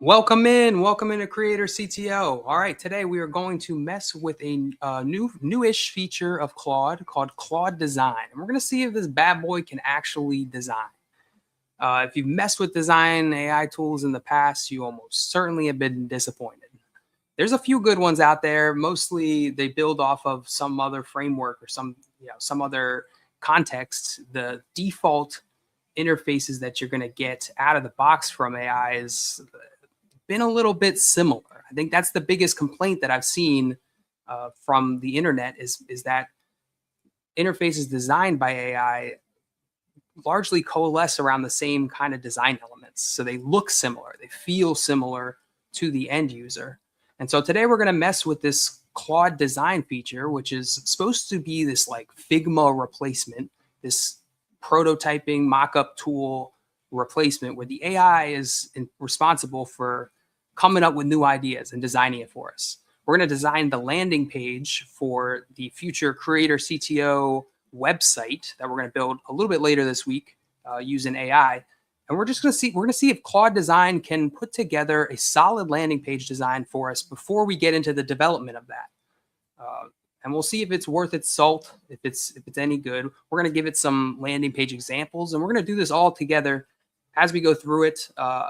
Welcome into Creator CTO. All right, today we are going to mess with a newish feature of Claude called Claude Design, and we're going to see if this bad boy can actually design. If you've messed with design AI tools in the past, you almost certainly have been disappointed. There's a few good ones out there. Mostly, they build off of some other framework or some other context. The default interfaces that you're going to get out of the box from AI is been a little bit similar. I think that's the biggest complaint that I've seen from the internet is that interfaces designed by AI largely coalesce around the same kind of design elements. So they look similar, they feel similar to the end user. And so today we're going to mess with this Claude Design feature, which is supposed to be this like Figma replacement, this prototyping mock-up tool replacement where the AI is responsible for coming up with new ideas and designing it for us. We're going to design the landing page for the future Creator CTO website that we're going to build a little bit later this week using AI. And we're going to see if Claude Design can put together a solid landing page design for us before we get into the development of that. And we'll see if it's worth its salt, if it's any good. We're going to give it some landing page examples, and we're going to do this all together as we go through it. I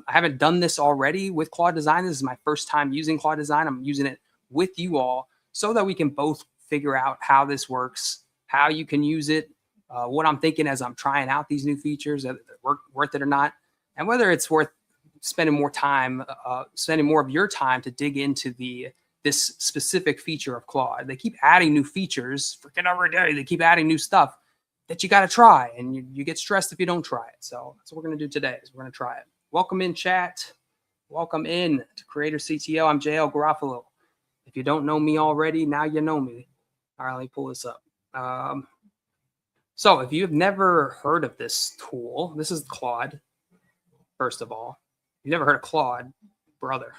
haven't done this already with Claude Design. This is my first time using Claude Design. I'm using it with you all so that we can both figure out how this works, how you can use it, what I'm thinking as I'm trying out these new features, whether they're worth it or not, and whether it's worth spending more of your time to dig into this specific feature of Claude. They keep adding new features, freaking every day. They keep adding new stuff that you got to try, and you get stressed if you don't try it. So that's what we're going to do today. Is we're going to try it. Welcome in, chat. Welcome in to Creator CTO. I'm JL Garofalo. If you don't know me already, now you know me. All right, let me pull this up. So if you've never heard of this tool, this is Claude. First of all, if you've never heard of Claude, brother.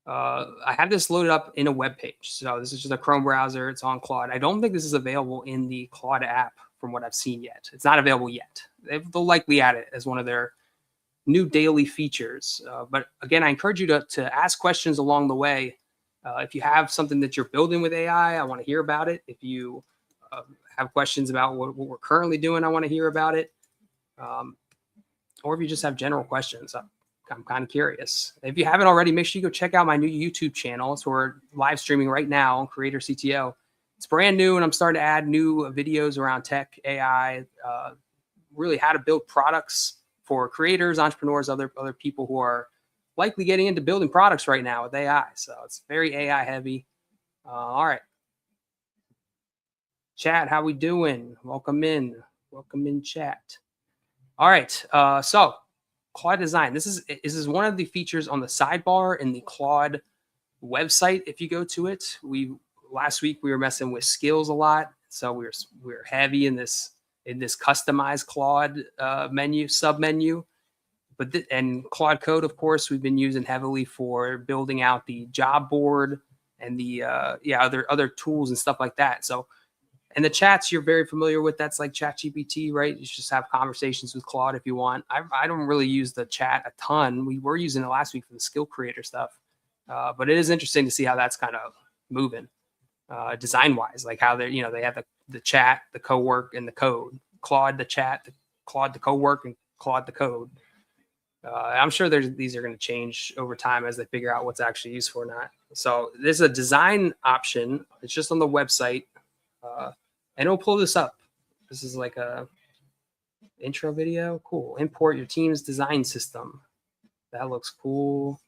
I have this loaded up in a web page. So this is just a Chrome browser. It's on Claude. I don't think this is available in the Claude app from what I've seen yet. It's not available yet. They'll likely add it as one of their new daily features. But again, I encourage you to ask questions along the way. If you have something that you're building with AI, I want to hear about it. If you have questions about what we're currently doing, I want to hear about it. Or if you just have general questions, I'm kind of curious. If you haven't already, make sure you go check out my new YouTube channel. So we're live streaming right now on Creator CTO. It's brand new, and I'm starting to add new videos around tech, AI, really how to build products for creators, entrepreneurs, other people who are likely getting into building products right now with AI. So it's very AI heavy. All right. Chat, how we doing? Welcome in, chat. All right. So Claude Design. This is one of the features on the sidebar in the Claude website. If you go to it, last week we were messing with skills a lot, so we were heavy in this customized Claude sub menu. And Claude Code, of course, we've been using heavily for building out the job board and the other tools and stuff like that. So. And the chats you're very familiar with, that's like ChatGPT, right? You just have conversations with Claude if you want. I don't really use the chat a ton. We were using it last week for the skill creator stuff. But it is interesting to see how that's kind of moving design-wise, like how they have the chat, the co-work, and the code. Claude the chat, Claude the co-work, and Claude the code. I'm sure these are going to change over time as they figure out what's actually useful or not. So there's a design option. It's just on the website. And it'll pull this up. This is like a intro video. Cool. Import your team's design system. That looks cool.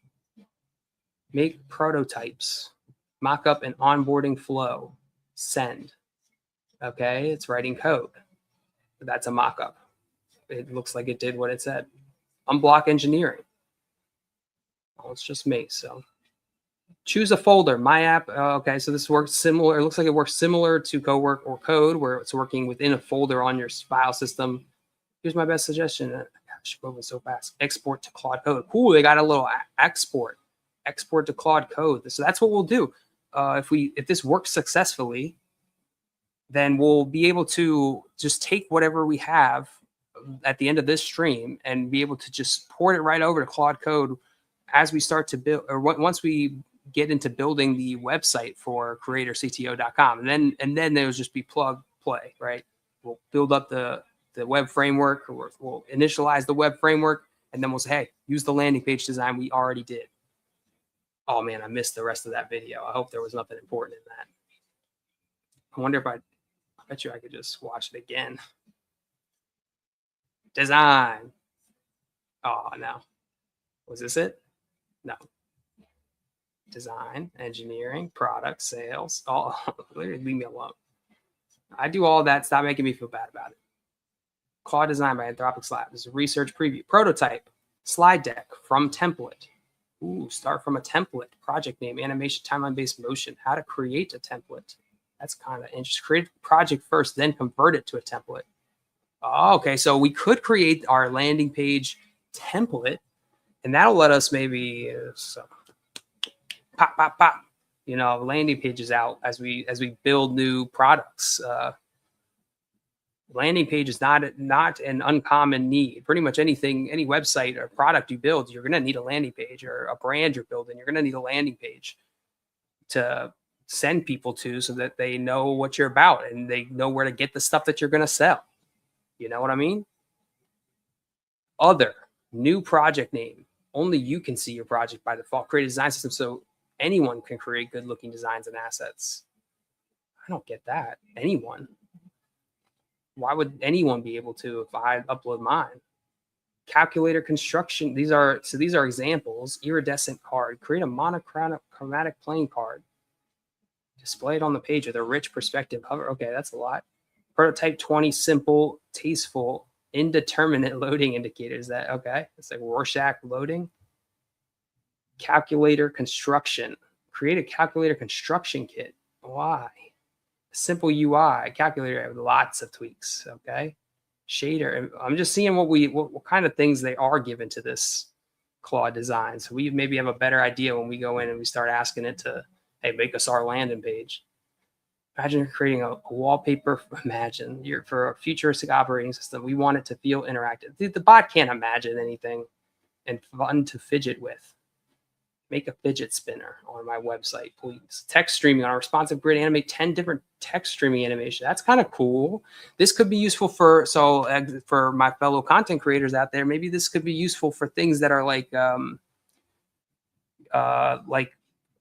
Make prototypes. Mock up an onboarding flow. Send. Okay, it's writing code. That's a mock up. It looks like it did what it said. Unblock engineering. Oh, it's just me, so. Choose a folder, my app. Okay, so this works similar. It looks like it works similar to co-work or code, where it's working within a folder on your file system. Here's my best suggestion. Gosh, moving so fast. Export to Claude Code. Cool, they got a little export to Claude Code. So that's what we'll do. If this works successfully, then we'll be able to just take whatever we have at the end of this stream and be able to just port it right over to Claude Code as we start to build, or once we get into building the website for creatorcto.com. And then there'll just be plug play, right? We'll build up the web framework, or we'll initialize the web framework, and then we'll say, hey, use the landing page design we already did. Oh man, I missed the rest of that video. I hope there was nothing important in that. I wonder if I bet you I could just watch it again. Design. Oh no. Was this it? No. Design, engineering, product, sales. Oh, leave me alone. I do all that. Stop making me feel bad about it. Claude Design by Anthropic Lab. This is a research preview. Prototype. Slide deck from template. Ooh, start from a template. Project name, animation, timeline-based motion. How to create a template. That's kind of interesting. Create a project first, then convert it to a template. Oh, okay, so we could create our landing page template, and that'll let us maybe pop, you know, landing pages out as we build new products. Landing page is not an uncommon need. Pretty much anything, any website or product you build, you're going to need a landing page, or a brand you're building, you're going to need a landing page to send people to, so that they know what you're about and they know where to get the stuff that you're going to sell. You know what I mean? Other, new project name. Only you can see your project by default. Create a design system so anyone can create good looking designs and assets. I don't get that. Anyone. Why would anyone be able to if I upload mine? Calculator construction. These are examples. Iridescent card. Create a monochromatic playing card. Display it on the page with a rich perspective hover. Okay, that's a lot. Prototype 20, simple, tasteful, indeterminate loading indicators. That okay? It's like Rorschach loading. Calculator construction. Create a calculator construction kit. Why? Simple UI calculator with lots of tweaks. Okay, shader. I'm just seeing what kind of things they are given to this Claude Design. So we maybe have a better idea when we go in and we start asking it to, hey, make us our landing page. Imagine you're creating a wallpaper. Imagine you're for a futuristic operating system. We want it to feel interactive. The bot can't imagine anything and fun to fidget with. Make a fidget spinner on my website, please. Text streaming on a responsive grid. Animate 10 different text streaming animation. That's kind of cool. This could be useful for my fellow content creators out there. Maybe this could be useful for things that are like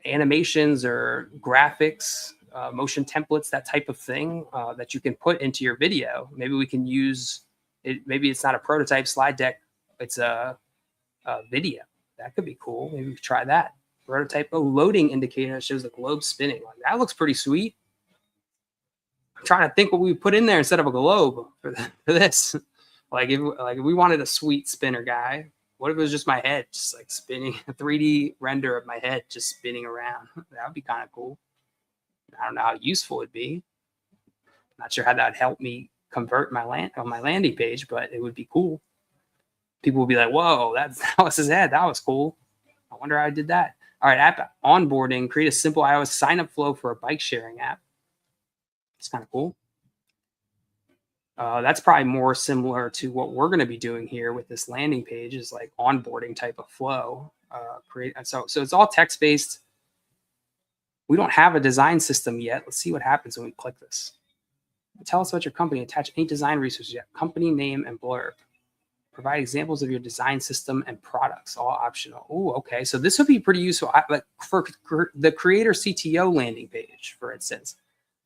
animations or graphics, motion templates, that type of thing that you can put into your video. Maybe we can use it. Maybe it's not a prototype slide deck. It's a video. That could be cool. Maybe we could try that. Prototype loading indicator that shows the globe spinning. Like, that looks pretty sweet. I'm trying to think what we would put in there instead of a globe for this. Like if we wanted a sweet spinner guy, what if it was just my head, just like spinning, a 3D render of my head just spinning around? That would be kind of cool. I don't know how useful it'd be. Not sure how that would help me convert my landing page, but it would be cool. People will be like, whoa, that was his head. That was cool. I wonder how I did that. All right, app onboarding. Create a simple iOS sign-up flow for a bike sharing app. It's kind of cool. That's probably more similar to what we're going to be doing here with this landing page, is like onboarding type of flow. So it's all text-based. We don't have a design system yet. Let's see what happens when we click this. Tell us about your company. Attach any design resources yet. Company name and blurb. Provide examples of your design system and products, all optional. Oh, okay. So this would be pretty useful. Like for the Creator CTO landing page, for instance,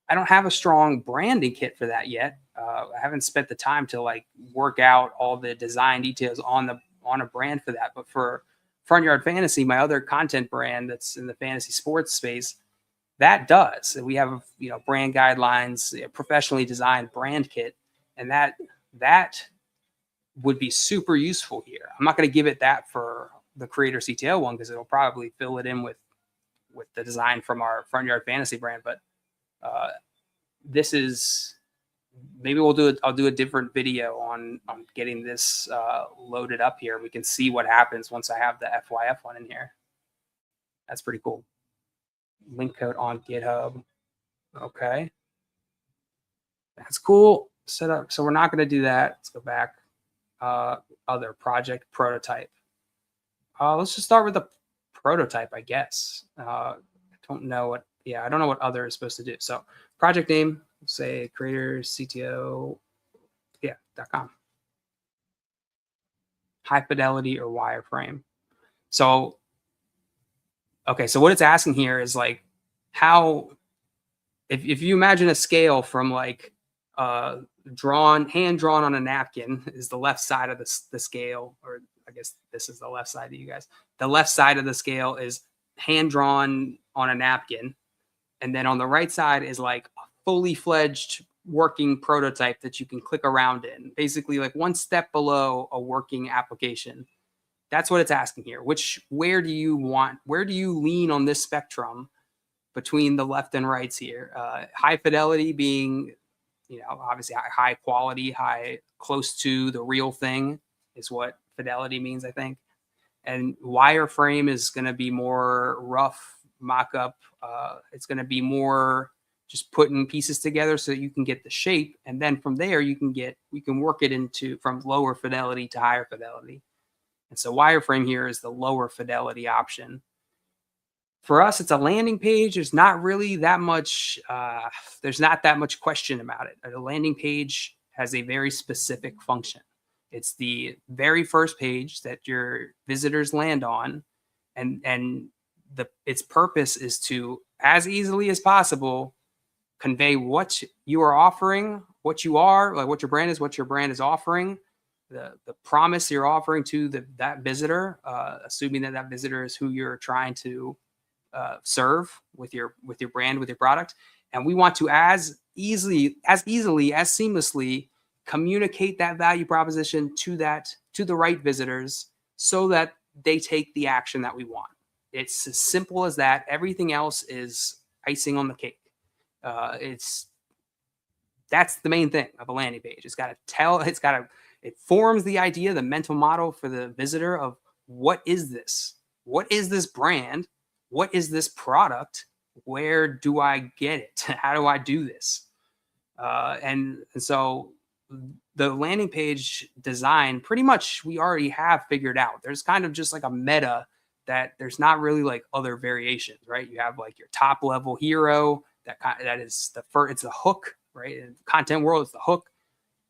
I don't have a strong branding kit for that yet. I haven't spent the time to like work out all the design details on a brand for that. But for Front Yard Fantasy, my other content brand that's in the fantasy sports space, that does. We have, you know, brand guidelines, a professionally designed brand kit, and that would be super useful here. I'm not going to give it that for the Creator CTO one because it'll probably fill it in with the design from our Front Yard Fantasy brand. But this is, maybe I'll do a different video on getting this loaded up here. We can see what happens once I have the FYF one in here. That's pretty cool. Link code on GitHub. Okay. That's cool. Set up. So we're not going to do that. Let's go back. Other project prototype. Let's just start with the prototype, I guess. I don't know what, yeah, I don't know what other is supposed to do. So project name, say creator CTO, yeah, .com. High fidelity or wireframe. So, okay, so what it's asking here is like how, if you imagine a scale from like hand drawn on a napkin is the left side of the scale, or I guess this is the left side of you guys. The left side of the scale is hand drawn on a napkin, and then on the right side is like a fully fledged working prototype that you can click around in, basically like one step below a working application. That's what it's asking here. Where do you lean on this spectrum between the left and rights here? High fidelity being, obviously high quality, high, close to the real thing is what fidelity means, I think. And wireframe is going to be more rough mock-up. It's going to be more just putting pieces together so that you can get the shape, and then from there you can work it into from lower fidelity to higher fidelity. And so wireframe here is the lower fidelity option. For us, it's a landing page. There's not really that much. There's not that much question about it. A landing page has a very specific function. It's the very first page that your visitors land on, and its purpose is to, as easily as possible, convey what you are offering, what you are, like what your brand is offering, the promise you're offering to that visitor, assuming that visitor is who you're trying to serve with your brand, with your product. And we want to as easily, as seamlessly communicate that value proposition to the right visitors so that they take the action that we want. It's as simple as that. Everything else is icing on the cake. That's the main thing of a landing page. It forms the idea, the mental model for the visitor of what is this? What is this brand? What is this product? Where do I get it? How do I do this? And so the landing page design, pretty much we already have figured out. There's kind of just like a meta that there's not really like other variations, right? You have like your top level hero that is it's the hook, right? In the content world, it's the hook.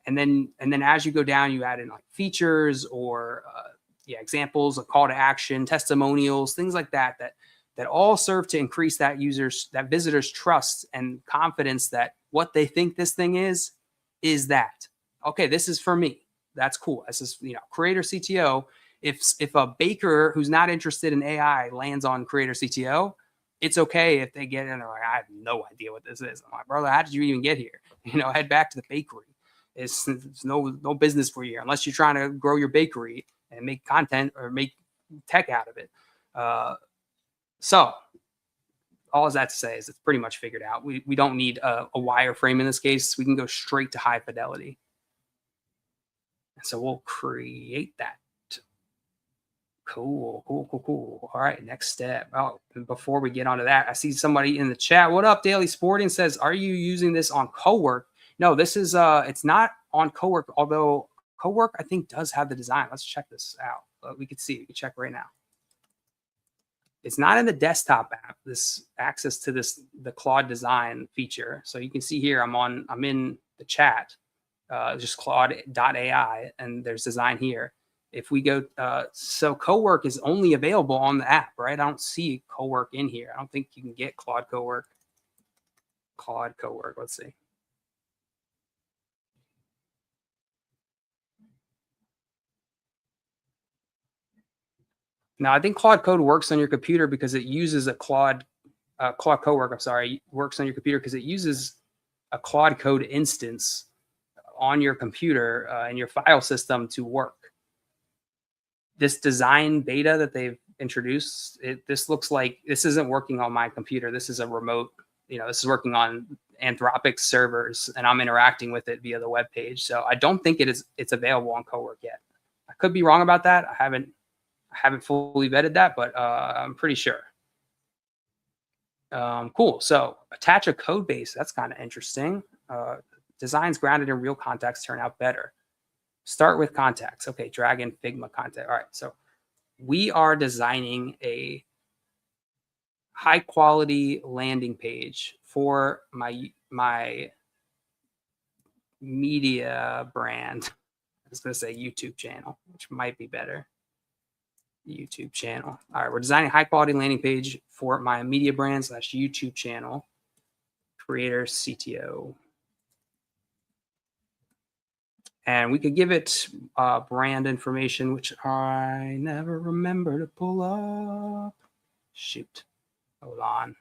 And then as you go down, you add in like features or examples, a call to action, testimonials, things like that all serve to increase that visitor's trust and confidence that what they think this thing is that. Okay, this is for me. That's cool. This is, creator CTO. If a baker who's not interested in AI lands on creator CTO, it's okay if they get in and they're like, I have no idea what this is. I'm like, brother, how did you even get here? Head back to the bakery. It's no business for you unless you're trying to grow your bakery and make content or make tech out of it. So all is that to say is it's pretty much figured out. We don't need a wireframe in this case. We can go straight to high fidelity. So we'll create that. Cool. All right, next step. Oh, before we get onto that, I see somebody in the chat. What up, Daily Sporting says, are you using this on Cowork? No, this is it's not on Cowork, although Cowork I think does have the design. Let's check this out. We can see. We can check right now. It's not in the desktop app. This access to the Claude Design feature. So you can see here I'm in the chat, just Claude.ai, and there's design here. If we go, so Cowork is only available on the app, right? I don't see Cowork in here. I don't think you can get Claude Cowork. Let's see. Now, I think Claude Code works on your computer because it uses a Claude Cowork, I'm sorry, works on your computer because it uses a Claude Code instance on your computer and your file system to work. This design beta that they've introduced, this looks like this isn't working on my computer. This is a remote, this is working on Anthropic servers, and I'm interacting with it via the web page. So I don't think it's available on Cowork yet. I could be wrong about that. I haven't fully vetted that, but I'm pretty sure. Cool. So attach a code base. That's kind of interesting. Designs grounded in real context turn out better. Start with contacts. Okay, drag in Figma contact. All right, so we are designing a high quality landing page for my media brand. I was going to say YouTube channel, which might be better. YouTube channel. All right, we're designing a high quality landing page for my media brand / YouTube channel. Creator CTO. And we could give it brand information, which I never remember to pull up. Shoot. Hold on.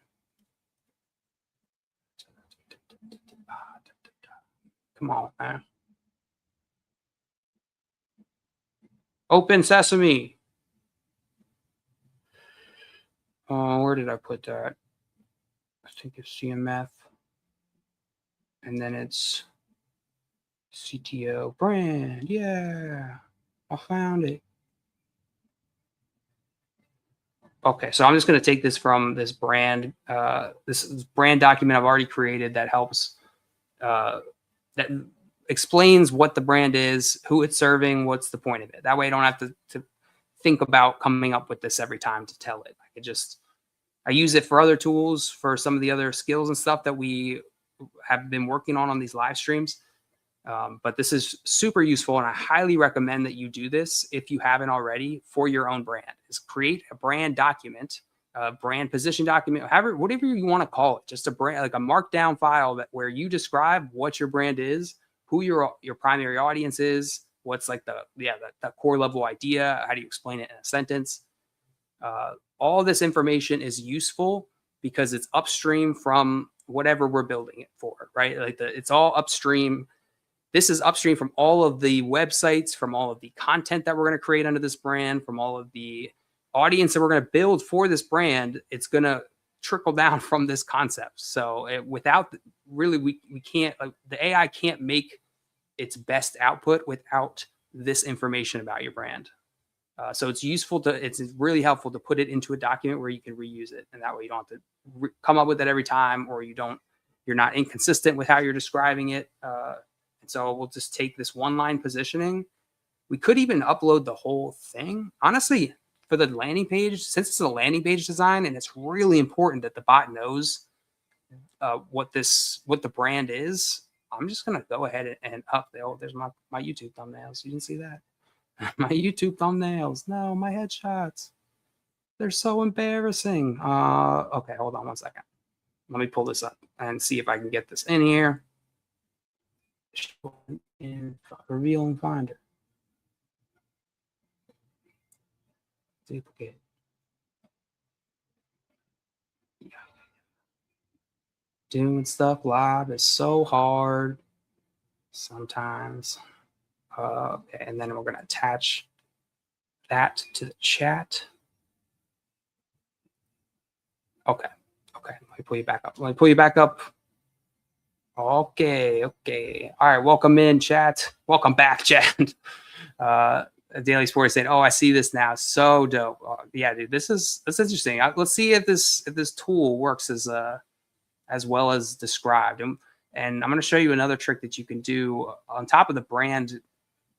Come on, man. Open Sesame. Where did I put that? I think it's CMF. And then it's CTO brand. Yeah, I found it. Okay, so I'm just going to take this from this brand document I've already created that helps, that explains what the brand is, who it's serving, what's the point of it. That way I don't have to think about coming up with this every time to tell it. I use it for other tools, for some of the other skills and stuff that we have been working on these live streams. But this is super useful, and I highly recommend that you do this if you haven't already for your own brand. Is create a brand document, a brand position document, whatever you want to call it. Just a brand, like a markdown file where you describe what your brand is, who your primary audience is, what's like the core level idea, how do you explain it in a sentence. All this information is useful because it's upstream from whatever we're building it for, right? Like it's all upstream. This is upstream from all of the websites, from all of the content that we're going to create under this brand, from all of the audience that we're going to build for this brand. It's going to trickle down from this concept. So without really, we can't, the AI can't make its best output without this information about your brand. So it's really helpful to put it into a document where you can reuse it. And that way you don't have to come up with it every time, or you're not inconsistent with how you're describing it. So we'll just take this one-line positioning. We could even upload the whole thing. Honestly, for the landing page, since it's a landing page design, and it's really important that the bot knows what the brand is, I'm just going to go ahead and up there. Oh, there's my YouTube thumbnails. You didn't see that? My YouTube thumbnails. No, my headshots. They're so embarrassing. Okay, hold on 1 second. Let me pull this up and see if I can get this in here. In reveal and finder. Duplicate. Yeah. Doing stuff live is so hard sometimes. Okay, and then we're going to attach that to the chat. Okay, let me pull you back up. Okay. All right, welcome in, chat. Welcome back, chat. Daily Sport is saying, "Oh, I see this now. So dope." Yeah, dude, that's interesting. Let's see if this tool works as well as described. And I'm going to show you another trick that you can do on top of the brand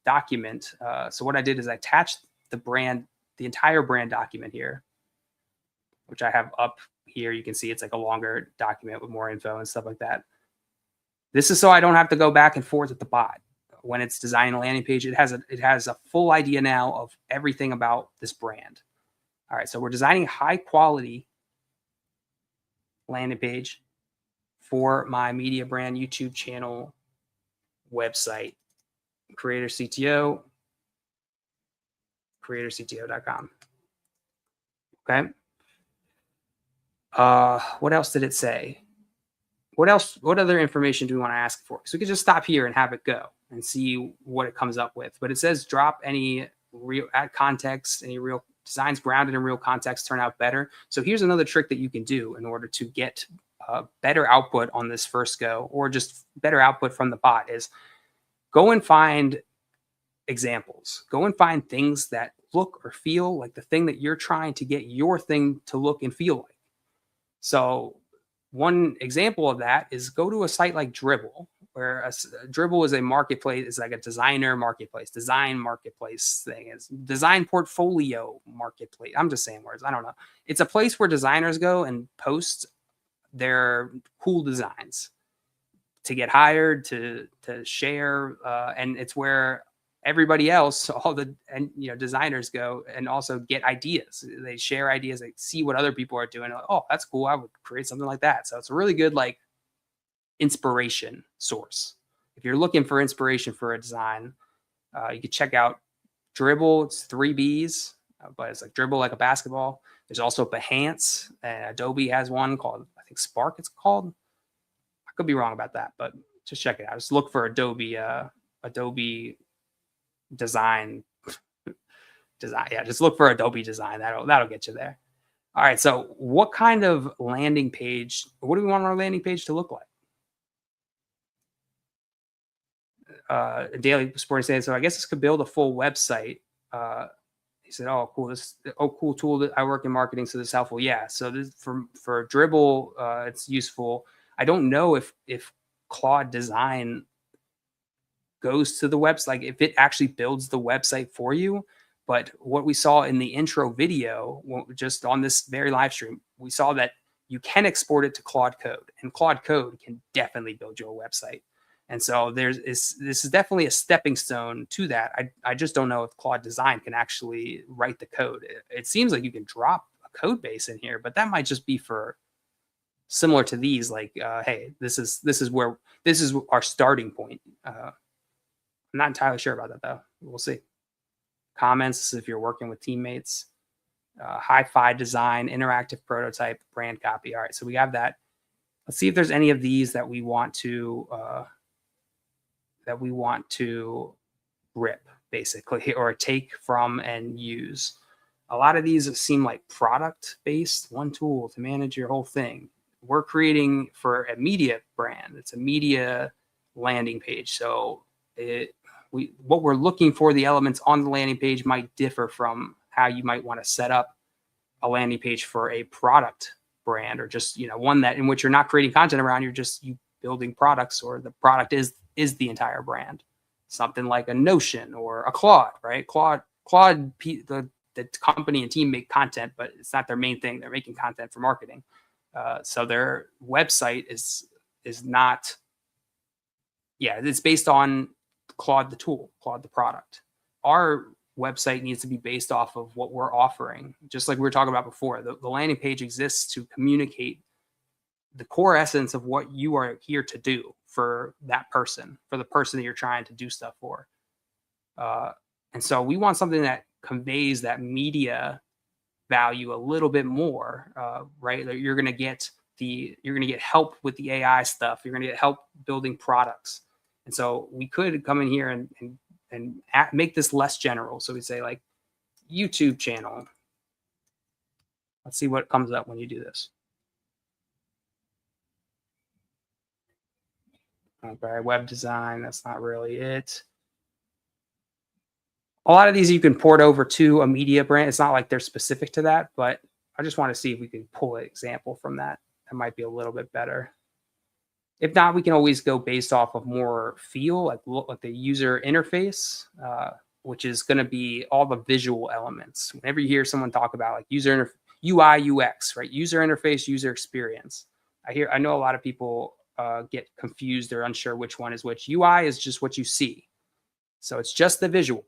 document. So what I did is I attached the entire brand document here, which I have up here. You can see it's like a longer document with more info and stuff like that. This is so I don't have to go back and forth with the bot. When it's designing a landing page, it has a full idea now of everything about this brand. All right, so we're designing high quality landing page for my media brand YouTube channel website, Creator CTO, creatorcto.com. Okay. What else did it say? What other information do we want to ask for? So we could just stop here and have it go and see what it comes up with. But it says drop any add context, any real designs grounded in real context turn out better. So here's another trick that you can do in order to get better output on this first go, or just better output from the bot, is go and find examples. Go and find things that look or feel like the thing that you're trying to get your thing to look and feel like. So one example of that is go to a site like Dribbble, where Dribble is a marketplace. It's like a designer marketplace, design marketplace thing. It's design portfolio marketplace. I'm just saying words. I don't know. It's a place where designers go and post their cool designs to get hired, to share, and it's where everybody else, all the designers go and also get ideas. They share ideas. They see what other people are doing. Like, oh, that's cool. I would create something like that. So it's a really good like inspiration source. If you're looking for inspiration for a design, you can check out Dribble. It's 3 B's, but it's like Dribble like a basketball. There's also Behance. Adobe has one called, I think Spark it's called. I could be wrong about that, but just check it out. Just look for Adobe design. Yeah, just look for Adobe Design. That'll get you there. All right. So what kind of landing page, what do we want our landing page to look like? Daily Sporting Standard. So I guess this could build a full website. He said, "Oh, cool! Cool tool that I work in marketing, so this is helpful." Yeah. So this for Dribble, it's useful. I don't know if Claude Design goes to the website, like if it actually builds the website for you. But what we saw in the intro video, just on this very live stream, we saw that you can export it to Claude Code, and Claude Code can definitely build you a website. And so this is definitely a stepping stone to that. I just don't know if Claude Design can actually write the code. It seems like you can drop a code base in here, but that might just be for similar to these, like, hey, this is our starting point. I'm not entirely sure about that though. We'll see. Comments if you're working with teammates. Hi-fi design, interactive prototype, brand copy. All right, so we have that. Let's see if there's any of these that we want to rip, basically, or take from and use. A lot of these seem like product-based, one tool to manage your whole thing. We're creating for a media brand. It's a media landing page. So what we're looking for, the elements on the landing page might differ from how you might want to set up a landing page for a product brand, or just, one that in which you're not creating content around, you're just building products, or the product is the entire brand. Something like a Notion or a Claude, right? Claude, the company and team make content, but it's not their main thing. They're making content for marketing. So their website is not, it's based on Claude the tool, Claude the product. Our website needs to be based off of what we're offering. Just like we were talking about before, the landing page exists to communicate the core essence of what you are here to do for that person, for the person that you're trying to do stuff for. And so we want something that conveys that media value a little bit more, right? You're going to get help with the AI stuff. You're going to get help building products. And so we could come in here and make this less general. So we say like YouTube channel. Let's see what comes up when you do this. Okay, web design, that's not really it. A lot of these you can port over to a media brand. It's not like they're specific to that, but I just want to see if we can pull an example from that. That might be a little bit better. If not, we can always go based off of more feel, like the user interface, which is going to be all the visual elements. Whenever you hear someone talk about like UI, UX, right? User interface, user experience. I know a lot of people get confused or unsure which one is which. UI is just what you see. So it's just the visual.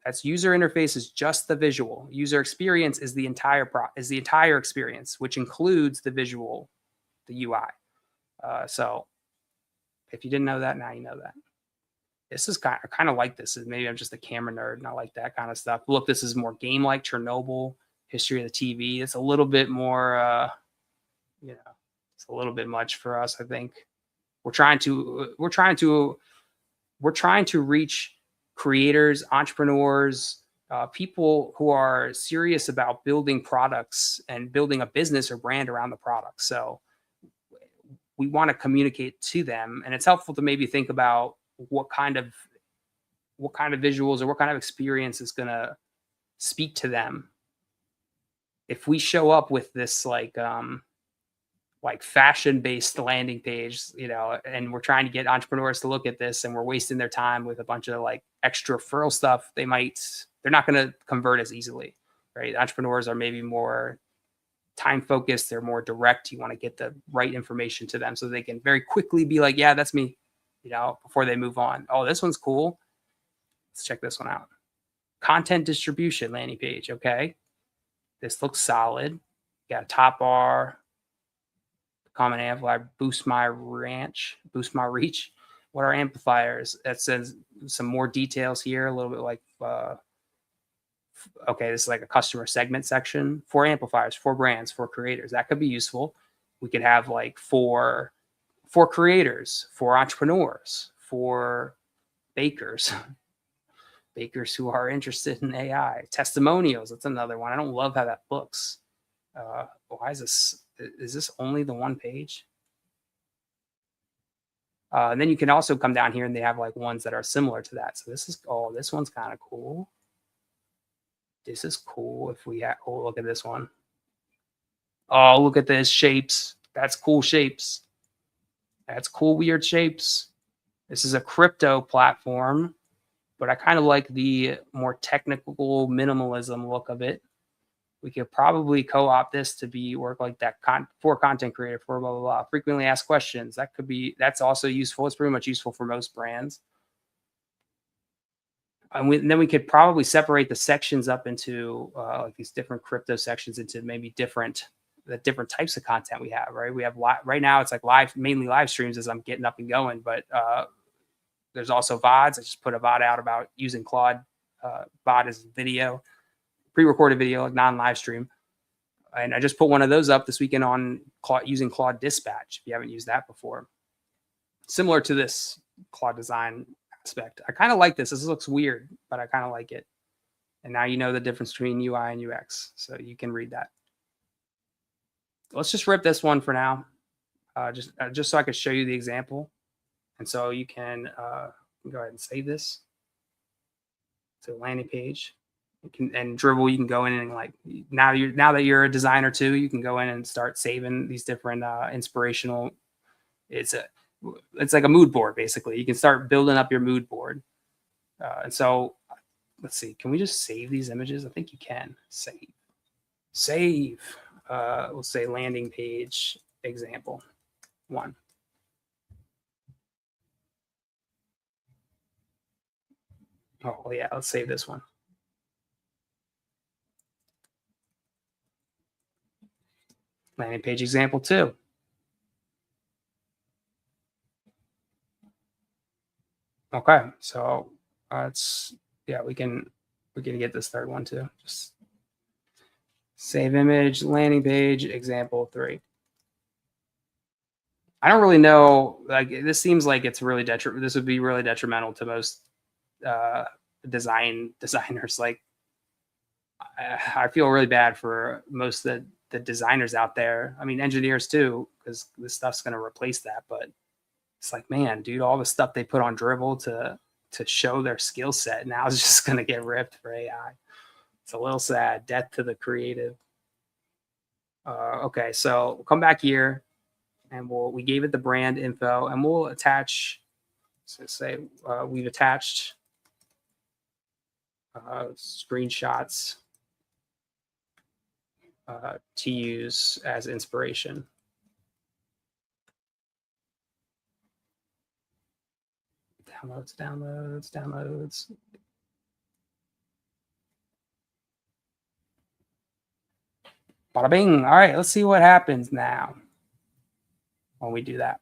That's user interface is just the visual. User experience is the entire experience, which includes the visual, the UI. So if you didn't know that, now you know that. This is I kind of like this. Maybe I'm just a camera nerd and I like that kind of stuff. Look, this is more game-like, Chernobyl, history of the TV. It's a little bit more, it's a little bit much for us. I think we're trying to reach creators, entrepreneurs, people who are serious about building products and building a business or brand around the product. So we want to communicate to them, and it's helpful to maybe think about what kind of visuals or what kind of experience is going to speak to them. If we show up with this like like fashion-based landing page, you know, and we're trying to get entrepreneurs to look at this, and we're wasting their time with a bunch of like extra frill stuff, they're not going to convert as easily, right? Entrepreneurs are maybe more time focused, they're more direct. You want to get the right information to them so they can very quickly be like, yeah, that's me, you know, before they move on. Oh, this one's cool. Let's check this one out. Content distribution landing page. Okay. This looks solid. Got a top bar, common amplifier, boost my reach. What are amplifiers? That says some more details here, a little bit like, okay, this is like a customer segment section for amplifiers, for brands, for creators. That could be useful. We could have like for creators, for entrepreneurs, for bakers, bakers who are interested in AI. Testimonials, that's another one. I don't love how that looks. Why is this? Is this only the one page? And then you can also come down here and they have like ones that are similar to that. So this is, oh, this one's kind of cool. This is cool. If we have, oh, look at this one. Oh, look at this shapes. That's cool shapes. That's cool, weird shapes. This is a crypto platform, but I kind of like the more technical minimalism look of it. We could probably co-opt this to be work like that for content creator, for blah, blah, blah. Frequently asked questions. That could be, that's also useful. It's pretty much useful for most brands. And then we could probably separate the sections up into like these different crypto sections into maybe the different types of content we have, right? We have right now it's like mainly live streams as I'm getting up and going, but there's also VODs. I just put a VOD out about using Claude. VOD is video, pre-recorded video, like non-live stream. And I just put one of those up this weekend on using Claude Dispatch, if you haven't used that before. Similar to this Claude Design aspect. I kind of like this. This looks weird, but I kind of like it. And now you know the difference between UI and UX, so you can read that. Let's just rip this one for now, just so I could show you the example. And so you can go ahead and save this to a landing page. And Dribbble, you can go in and like now that you're a designer too, you can go in and start saving these different inspirational. It's like a mood board basically. You can start building up your mood board. And so let's see, can we just save these images? I think you can save. We'll say landing page example 1. Oh yeah, let's save this one. Landing page example 2. Okay, so we can get this third one too. Just save image, landing page example 3. I don't really know. Like this seems like it's really this would be really detrimental to most designers. Like I feel really bad for most of the designers out there. I mean, engineers too, because this stuff's going to replace that. But it's like, man, dude, all the stuff they put on Dribbble to show their skill set now is just going to get ripped for AI. It's a little sad. Death to the creative. Okay, so we'll come back here, and we gave it the brand info, and we'll attach. So say we've attached screenshots to use as inspiration. Downloads. Bada bing. All right, let's see what happens now when we do that.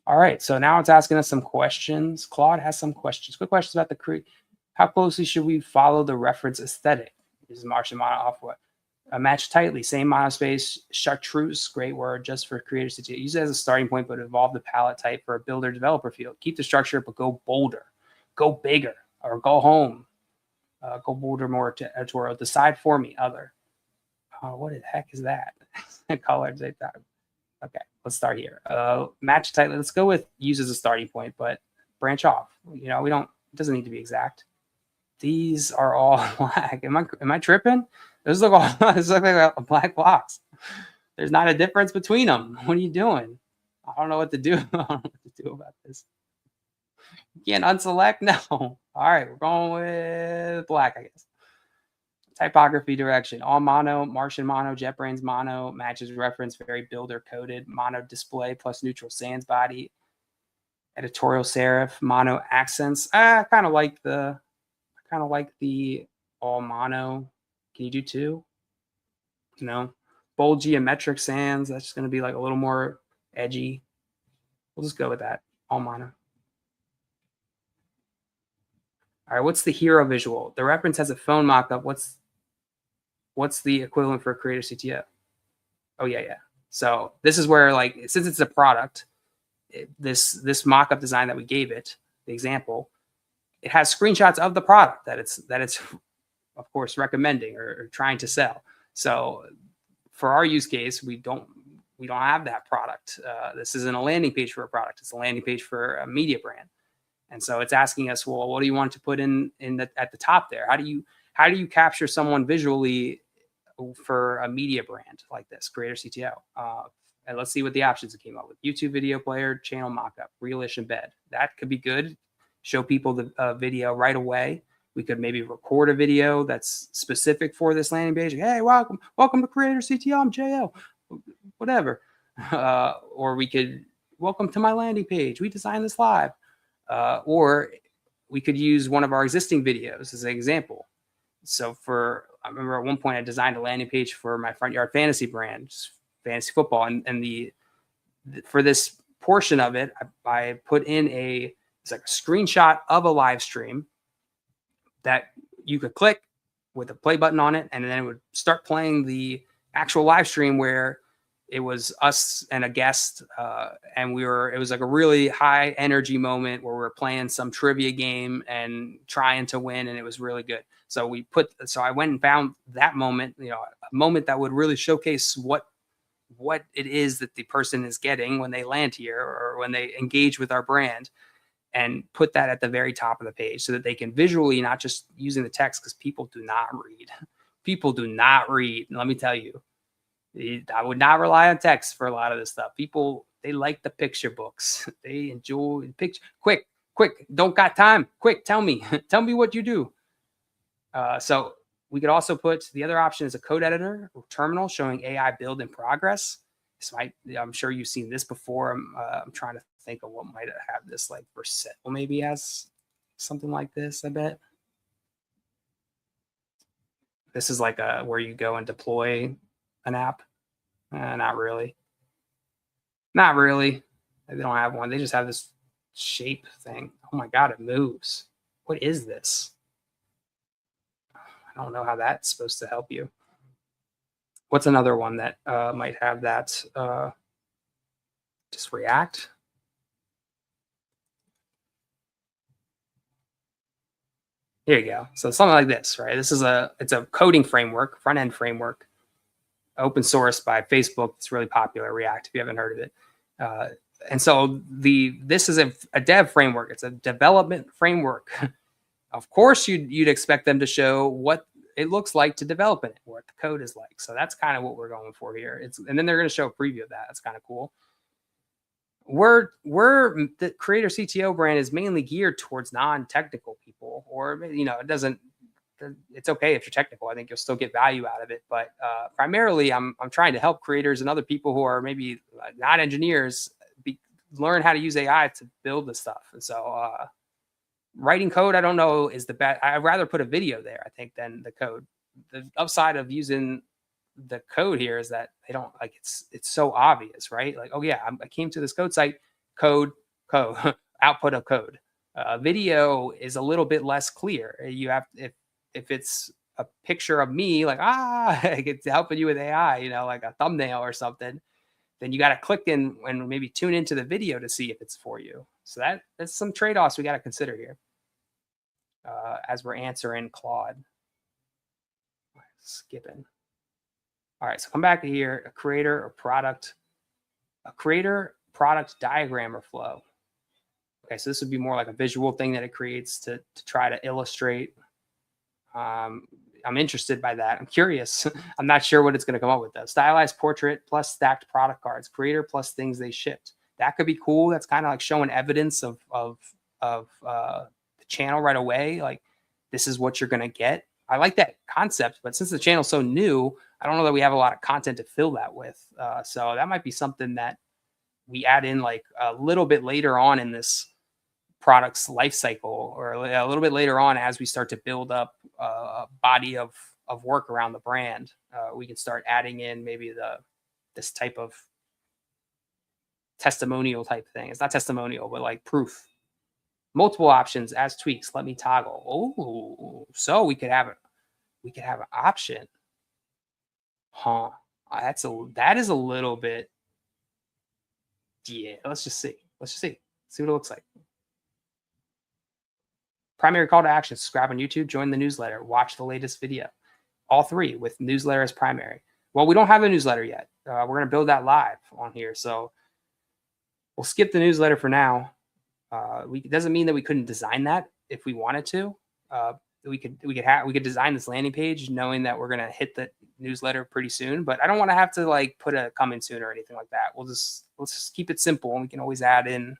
All right, so now it's asking us some questions. Claude has some questions. Quick questions about how closely should we follow the reference aesthetic? This is Martian mono off what? Match tightly, same monospace, chartreuse, great word, just for creators to use it as a starting point, but evolve the palette type for a builder developer field. Keep the structure, but go bolder, go bigger, or go home. Go bolder, more editorial. Decide for me, other. What the heck is that? Colors, okay. let's start here. Match type. Let's go with use as a starting point, but branch off. We don't. It doesn't need to be exact. These are all black. Am I tripping? Those look all. Those look like a black box. There's not a difference between them. What are you doing? I don't know what to do. I don't know what to do about this. You can't unselect. No. All right, we're going with black, I guess. Typography direction, all mono, Martian mono, JetBrains mono, matches reference, very builder coded, mono display plus neutral sans body, editorial serif, mono accents. I kind of like the all mono. Can you do two? Bold geometric sans. That's just going to be like a little more edgy. We'll just go with that. All mono. All right, what's the hero visual? The reference has a phone mockup. What's the equivalent for a creator CTO? Oh yeah. So this is where, like, since it's a product, this mock-up design that we gave it, the example, it has screenshots of the product that it's of course recommending or trying to sell. So for our use case, we don't have that product. This isn't a landing page for a product. It's a landing page for a media brand. And so it's asking us, well, what do you want to put in at the top there? How do you capture someone visually for a media brand like this, creator CTO? And let's see what the options it came up with. YouTube video player, channel mockup, realish embed. That could be good. Show people the video right away. We could maybe record a video that's specific for this landing page. Hey, welcome to Creator CTO. I'm JL. Whatever. Or we could, welcome to my landing page. We designed this live. Or we could use one of our existing videos as an example. So I remember at one point I designed a landing page for my Front Yard Fantasy brand, fantasy football, and for this portion of it, I put in it's like a screenshot of a live stream that you could click with a play button on it, and then it would start playing the actual live stream where it was us and a guest, and it was like a really high energy moment where we were playing some trivia game and trying to win, and it was really good. So I went and found that moment, a moment that would really showcase what it is that the person is getting when they land here or when they engage with our brand, and put that at the very top of the page so that they can visually, not just using the text, because people do not read. People do not read. And let me tell you, I would not rely on text for a lot of this stuff. People, they like the picture books. They enjoy the picture. Quick, don't got time. Quick, tell me what you do. So we could also put, the other option is a code editor or terminal showing AI build in progress. So I'm sure you've seen this before. I'm trying to think of what might have this, like Vercel maybe has something like this, I bet. This is like where you go and deploy an app. Not really. They don't have one. They just have this shape thing. Oh my God, it moves. What is this? I don't know how that's supposed to help you. What's another one that might have that? Just React. Here you go. So something like this, right? It's a coding framework, front end framework, open source by Facebook. It's really popular, React, if you haven't heard of it. And so this is a dev framework. It's a development framework. Of course, you'd expect them to show what it looks like to develop in it, what the code is like. So that's kind of what we're going for here. And then they're going to show a preview of that. That's kind of cool. The Creator CTO brand is mainly geared towards non-technical people, or it's okay if you're technical. I think you'll still get value out of it, but primarily I'm trying to help creators and other people who are maybe not engineers learn how to use AI to build this stuff. And so writing code, I don't know, is the best. I'd rather put a video there, I think, than the code. The upside of using the code here is that they don't, like, it's so obvious, right? Like, oh yeah, I came to this code site, code output of code. Video is a little bit less clear. You have, if it's a picture of me, like, it's helping you with AI, like a thumbnail or something, then you got to click in and maybe tune into the video to see if it's for you. So that's some trade-offs we got to consider here as we're answering Claude. Skipping. All right, so come back to here, a creator or product. A creator product diagram or flow. Okay, so this would be more like a visual thing that it creates to try to illustrate. I'm interested by that. I'm curious. I'm not sure what it's going to come up with though. Stylized portrait plus stacked product cards. Creator plus things they shipped. That could be cool. That's kind of like showing evidence of the channel right away. Like, this is what you're going to get. I like that concept, but since the channel's so new, I don't know that we have a lot of content to fill that with. So that might be something that we add in like a little bit later on in this product's life cycle, or a little bit later on as we start to build up a body of work around the brand. We can start adding in maybe this type of testimonial type thing. It's not testimonial, but like proof. Multiple options as tweaks. Let me toggle. Oh, so we could have an option. Huh. That is a little bit. Yeah, let's just see. See what it looks like. Primary call to action: subscribe on YouTube, join the newsletter, watch the latest video. All three with newsletter as primary. Well, we don't have a newsletter yet. We're going to build that live on here. So we'll skip the newsletter for now. It doesn't mean that we couldn't design that if we wanted to. We could design this landing page knowing that we're going to hit the newsletter pretty soon, but I don't want to have to like put a coming soon or anything like that. Let's just keep it simple, and we can always add in,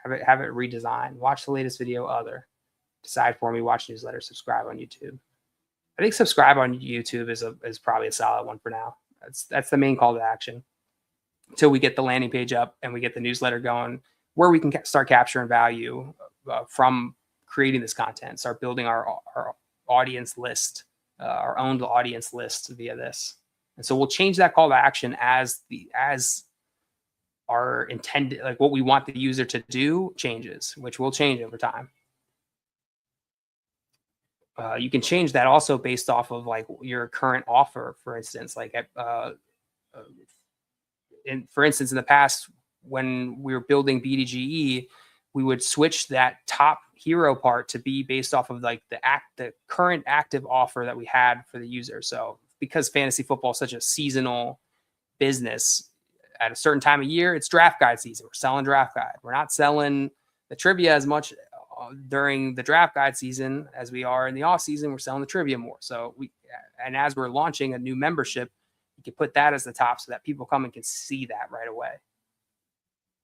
have it redesigned. Watch the latest video, other. Decide for me, watch newsletter, subscribe on YouTube. I think subscribe on YouTube is probably a solid one for now. That's the main call to action until we get the landing page up and we get the newsletter going, where we can start capturing value from creating this content, start building our audience list, our own audience list via this. And so we'll change that call to action as our intended, like what we want the user to do changes, which will change over time. You can change that also based off of like your current offer, for instance. Like, for instance, in the past, when we were building BDGE, we would switch that top hero part to be based off of like the current active offer that we had for the user. So because fantasy football is such a seasonal business, at a certain time of year, it's draft guide season. We're selling draft guide. We're not selling the trivia as much during the draft guide season as we are in the off season. We're selling the trivia more. So and as we're launching a new membership, you can put that as the top so that people come and can see that right away.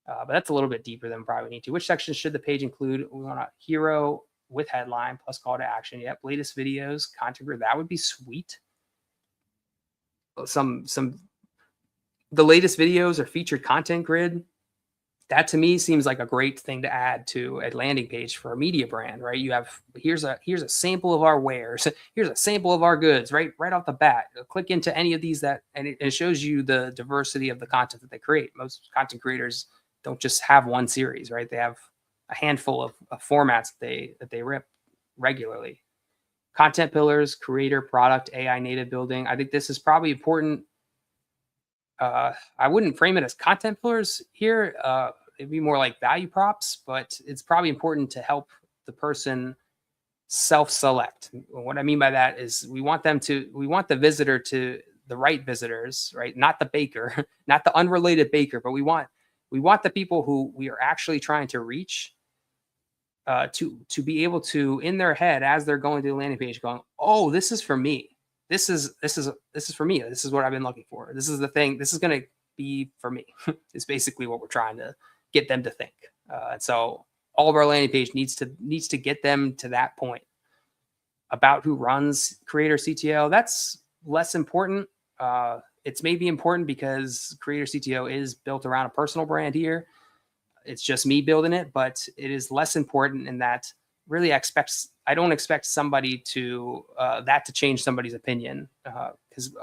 But that's a little bit deeper than we probably need to. Which section should the page include? We want a hero with headline plus call to action. Yep. Latest videos, content grid. That would be sweet. The latest videos or featured content grid. That to me seems like a great thing to add to a landing page for a media brand, right? You have here's a sample of our wares, here's a sample of our goods, right off the bat. Click into any of these and it shows you the diversity of the content that they create. Most content creators don't just have one series, right? They have a handful of formats that they rip regularly. Content pillars: creator, product, AI native building. I think this is probably important. I wouldn't frame it as content pillars here. It'd be more like value props, but it's probably important to help the person self-select. What I mean by that is we want the visitor to the right visitors, right? Not the baker, not the unrelated baker, but we want the people who we are actually trying to reach to be able to, in their head, as they're going through the landing page, going, oh, this is for me. This is for me. This is what I've been looking for. This is the thing. This is going to be for me. It's basically what we're trying to get them to think. And so all of our landing page needs to get them to that point. About who runs Creator CTO, that's less important. It's maybe important because Creator CTO is built around a personal brand here. It's just me building it, but it is less important in that really I don't expect somebody to that to change somebody's opinion, because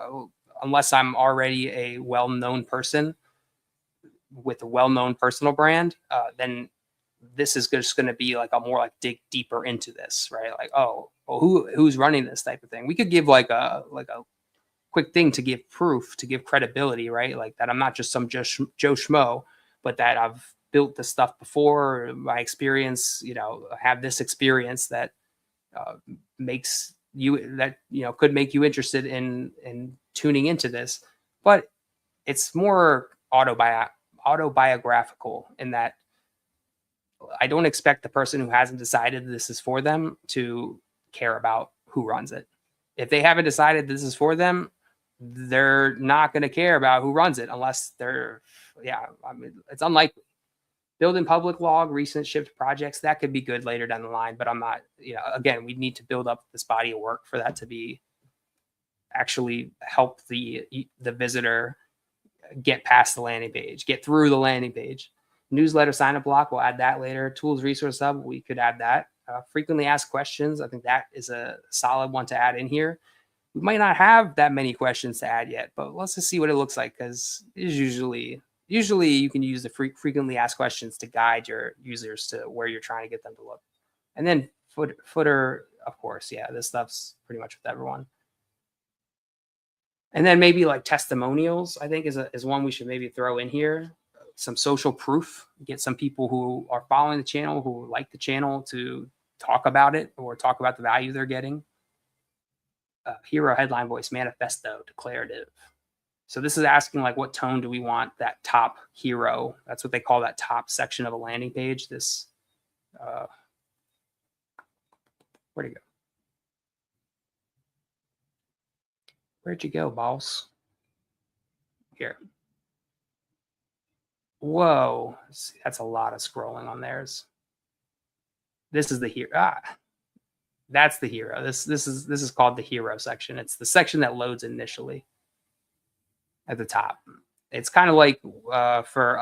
unless I'm already a well-known person with a well-known personal brand, then this is just going to be like a more like dig deeper into this, right? Like, oh, well, who's running this type of thing? We could give like a quick thing to give proof, to give credibility, right? Like that I'm not just some Joe Schmo, but that I've built this stuff before. My experience, I have this experience that could make you interested in tuning into this. But it's more autobiographical in that I don't expect the person who hasn't decided this is for them to care about who runs it. If they haven't decided this is for them, they're not going to care about who runs it unless they're, yeah, I mean, it's unlikely. Build in public log recent shipped projects, that could be good later down the line, but I'm not, again, we need to build up this body of work for that to be actually help the visitor get past the landing page, get through the landing page. Newsletter sign up block, we'll add that later. Tools resource hub, we could add that. Frequently asked questions, I think that is a solid one to add in here. We might not have that many questions to add yet, but let's just see what it looks like, because usually you can use the frequently asked questions to guide your users to where you're trying to get them to look. And then footer, of course, yeah, this stuff's pretty much with everyone. And then maybe like testimonials, I think is one we should maybe throw in here. Some social proof, get some people who are following the channel, who like the channel, to talk about it or talk about the value they're getting. Hero, headline, voice, manifesto, declarative. So this is asking like, what tone do we want that top hero? That's what they call that top section of a landing page. This, where'd it go? Where'd you go, boss? Here. Whoa, see, that's a lot of scrolling on theirs. This is the hero. That's the hero. This is called the hero section. It's the section that loads initially at the top. It's kind of like for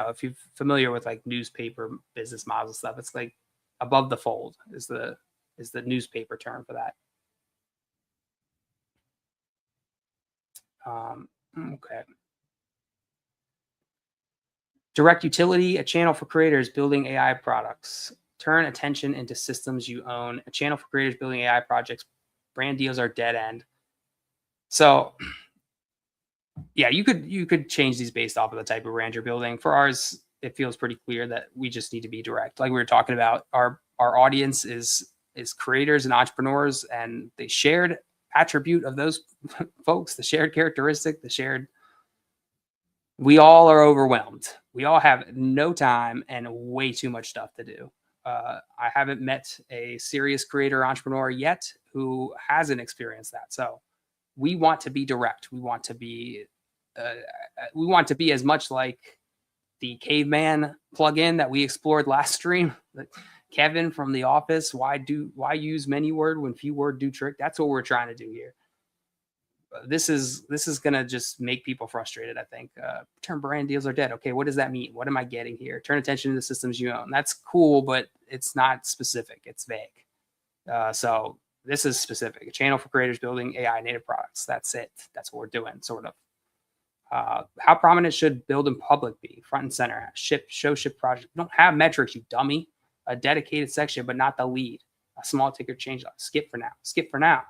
if you're familiar with like newspaper business models and stuff, it's like above the fold is the newspaper term for that. Okay. Direct utility, a channel for creators building AI products. Turn attention into systems you own. A channel for creators building AI projects. Brand deals are dead end. So yeah, you could change these based off of the type of brand you're building. For ours, it feels pretty clear that we just need to be direct. Like we were talking about, our audience is creators and entrepreneurs, and the shared attribute of those folks, the shared characteristic, we all are overwhelmed. We all have no time and way too much stuff to do. I haven't met a serious creator entrepreneur yet who hasn't experienced that. So we want to be direct. We want to be as much like the caveman plugin that we explored last stream. Kevin from The Office. Why use many word when few word do trick? That's what we're trying to do here. This is gonna just make people frustrated, I think. Turn brand deals are dead. Okay, what does that mean? What am I getting here? Turn attention to the systems you own. That's cool, but it's not specific. It's vague. So this is specific. A channel for creators building AI native products. That's it. That's what we're doing, sort of. How prominent should build in public be? Front and center. Show ship project. We don't have metrics, you dummy. A dedicated section, but not the lead. A small ticker change. Skip for now. Skip for now.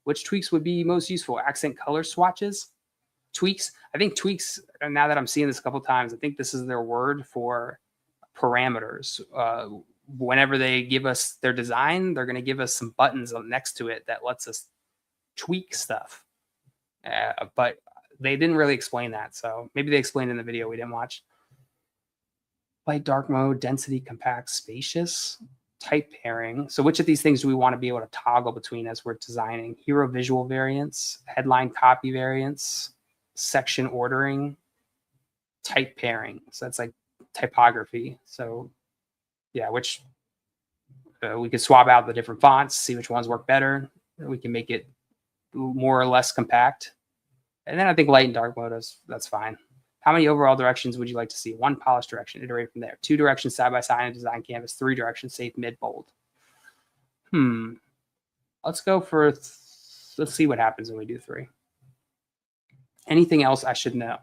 Which tweaks would be most useful? Accent color swatches? Tweaks? I think tweaks, now that I'm seeing this a couple times, I think this is their word for parameters. Whenever they give us their design, they're going to give us some buttons next to it that lets us tweak stuff. But they didn't really explain that. So maybe they explained in the video we didn't watch. Light, dark mode, density, compact, spacious. Type pairing. So which of these things do we want to be able to toggle between as we're designing? Hero visual variants, headline copy variants, section ordering, type pairing. So that's like typography. So yeah, which we could swap out the different fonts, see which ones work better. We can make it more or less compact. And then I think light and dark mode that's fine. How many overall directions would you like to see? 1 polished direction, iterate from there. 2 directions side by side in design canvas. 3 directions, safe, mid, bold. Let's go for, let's see what happens when we do 3. Anything else I should know?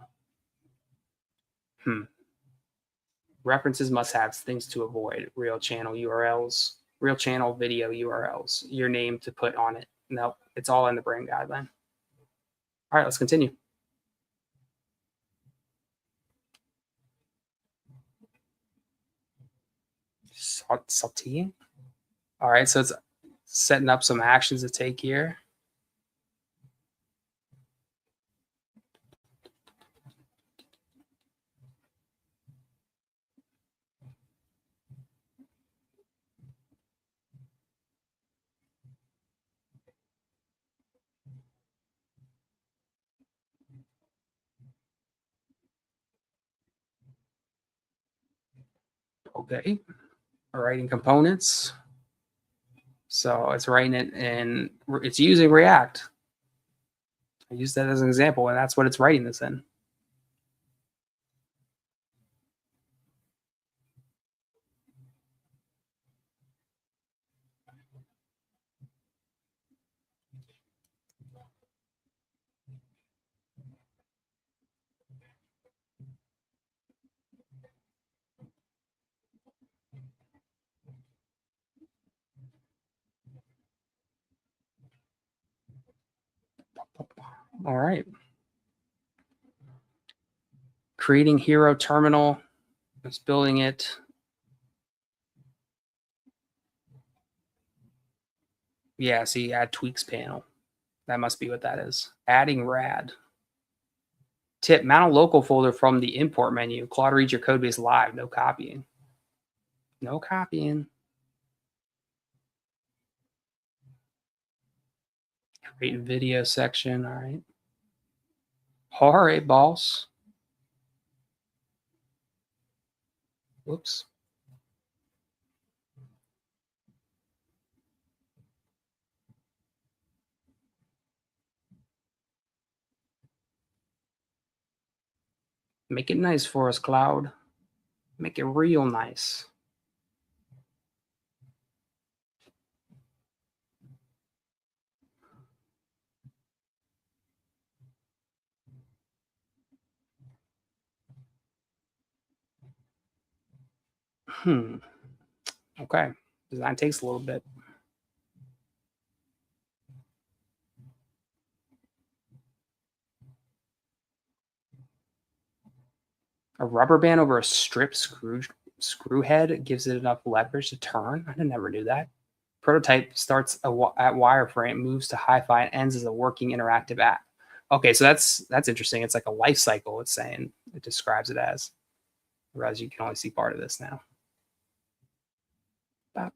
References, must-haves, things to avoid. Real channel URLs, real channel video URLs, your name to put on it. Nope, it's all in the brand guideline. All right, let's continue. Salty. All right, so it's setting up some actions to take here. Okay, writing components. So it's writing it and it's using React. I use that as an example, and that's what it's writing this in. All right. Creating hero terminal. It's building it. Yeah, see, add tweaks panel. That must be what that is. Adding rad. Tip, mount a local folder from the import menu. Claude reads your code base live. No copying. No copying. Create video section. All right. All right, boss. Whoops. Make it nice for us, Cloud. Make it real nice. Okay. Design takes a little bit. A rubber band over a strip screw head gives it enough leverage to turn. I never knew that. Prototype starts at wireframe, moves to hi-fi, and ends as a working interactive app. Okay, so that's interesting. It's like a life cycle. It's saying it describes it as, whereas you can only see part of this now. But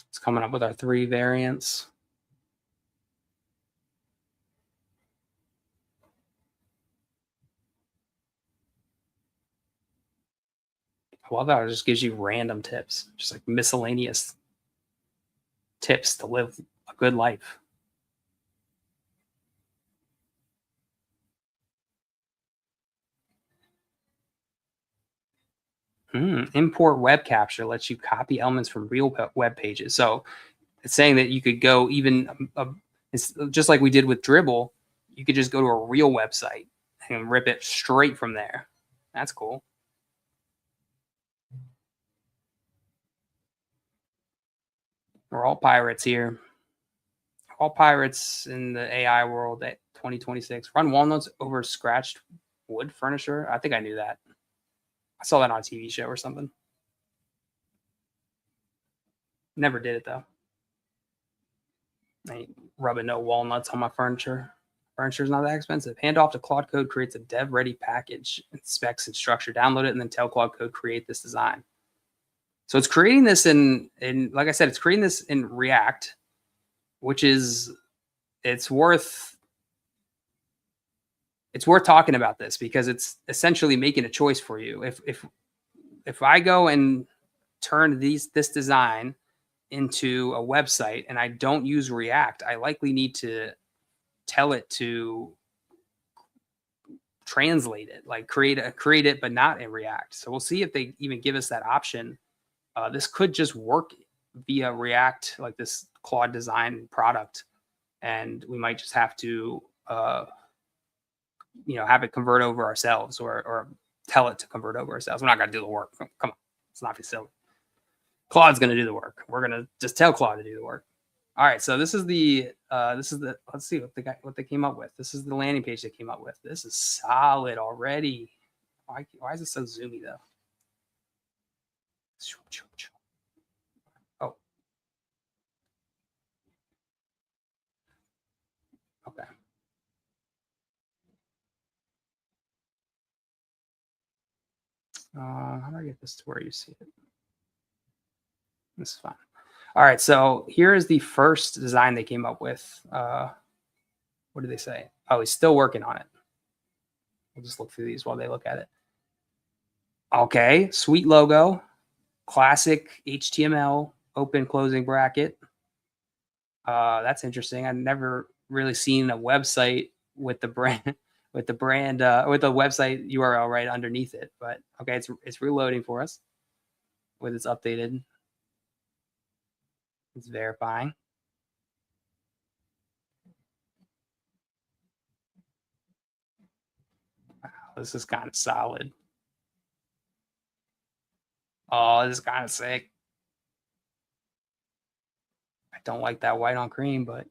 it's coming up with our 3 variants. I love that it just gives you random tips, just like miscellaneous tips to live a good life. Import web capture lets you copy elements from real web pages. So it's saying that you could go even, it's just like we did with Dribble, you could just go to a real website and rip it straight from there. That's cool. We're all pirates here. All pirates in the AI world at 2026. Run walnuts over scratched wood furniture. I think I knew that. I saw that on a TV show or something. Never did it though. I ain't rubbing no walnuts on my furniture. Furniture's not that expensive. Hand off to Claude Code creates a dev ready package, specs and structure. Download it and then tell Claude Code create this design. So it's creating this in like I said, it's creating this in React, which is it's worth talking about this because it's essentially making a choice for you. If I go and turn this design into a website and I don't use React, I likely need to tell it to translate it, like create it, but not in React. So we'll see if they even give us that option. This could just work via React, like this Claude Design product, and we might just have to, have it convert over ourselves or tell it to convert over ourselves. We're not going to do the work. Come on, it's not silly. Claude's going to do the work. We're going to just tell Claude to do the work. All right, so this is the let's see what they came up with. This is the landing page they came up with. This is solid already. Why is it so zoomy though? Oh, okay. How do I get this to where you see it? This is fine. All right, so here is the first design they came up with. What did they say? Oh, he's still working on it. We'll just look through these while they look at it. Okay, sweet logo, classic HTML, open closing bracket. That's interesting. I've never really seen a website with the brand with the website URL right underneath it. But okay, it's reloading for us with its updated. It's verifying. Wow, this is kind of solid. Oh, this is kind of sick. I don't like that white on cream, but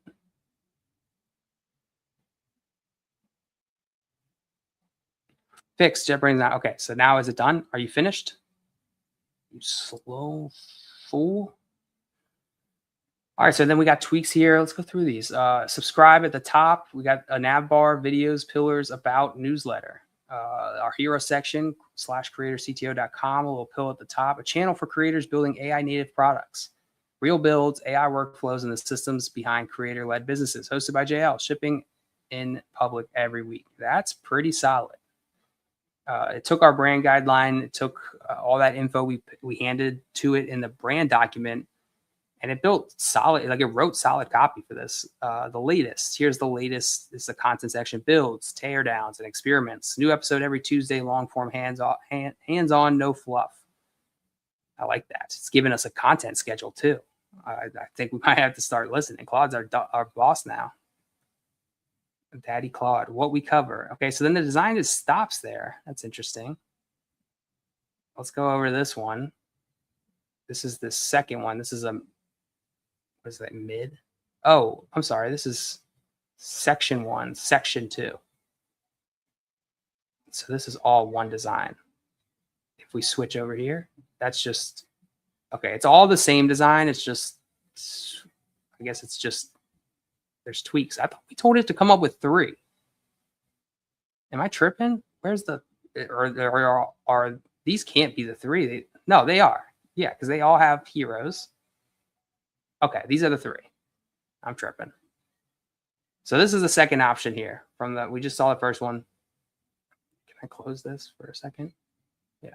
fixed. JetBrains now. Okay, so now is it done? Are you finished? You slow fool. All right, so then we got tweaks here. Let's go through these. Subscribe at the top. We got a nav bar, videos, pillars, about, newsletter. Our hero section /creatorcto.com, a little pill at the top. A channel for creators building AI native products. Real builds, AI workflows, and the systems behind creator-led businesses. Hosted by JL. Shipping in public every week. That's pretty solid. It took our brand guideline. It took all that info we handed to it in the brand document, and it built solid, like it wrote solid copy for this. The latest, here's the latest. This is the content section: builds, teardowns, and experiments. New episode every Tuesday, long form, hands on, no fluff. I like that. It's giving us a content schedule too. I think we might have to start listening. Claude's our boss now. Daddy Claude, what we cover. Okay, so then the design just stops there. That's interesting. Let's go over this one. This is the second one. This is what is that, mid? Oh, I'm sorry. This is section 1, section 2. So this is all one design. If we switch over here, that's just, okay, it's all the same design. It's just, I guess it's just, there's tweaks. I thought we told it to come up with 3. Am I tripping? Where's the, or are these can't be the 3? No, they are. Yeah, because they all have heroes. Okay, these are the 3. I'm tripping. So this is the second option here from the, we just saw the first one. Can I close this for a second? Yeah.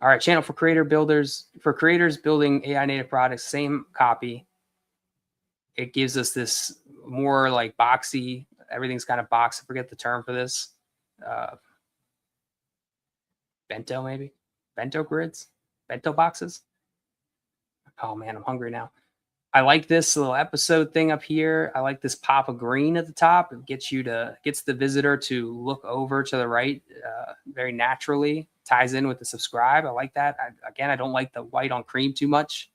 All right, channel for creators building AI native products, same copy. It gives us this more like boxy, everything's kind of box. I forget the term for this. Bento maybe? Bento grids? Bento boxes? Oh man, I'm hungry now. I like this little episode thing up here. I like this pop of green at the top. It gets the visitor to look over to the right very naturally. Ties in with the subscribe. I like that. I don't like the white on cream too much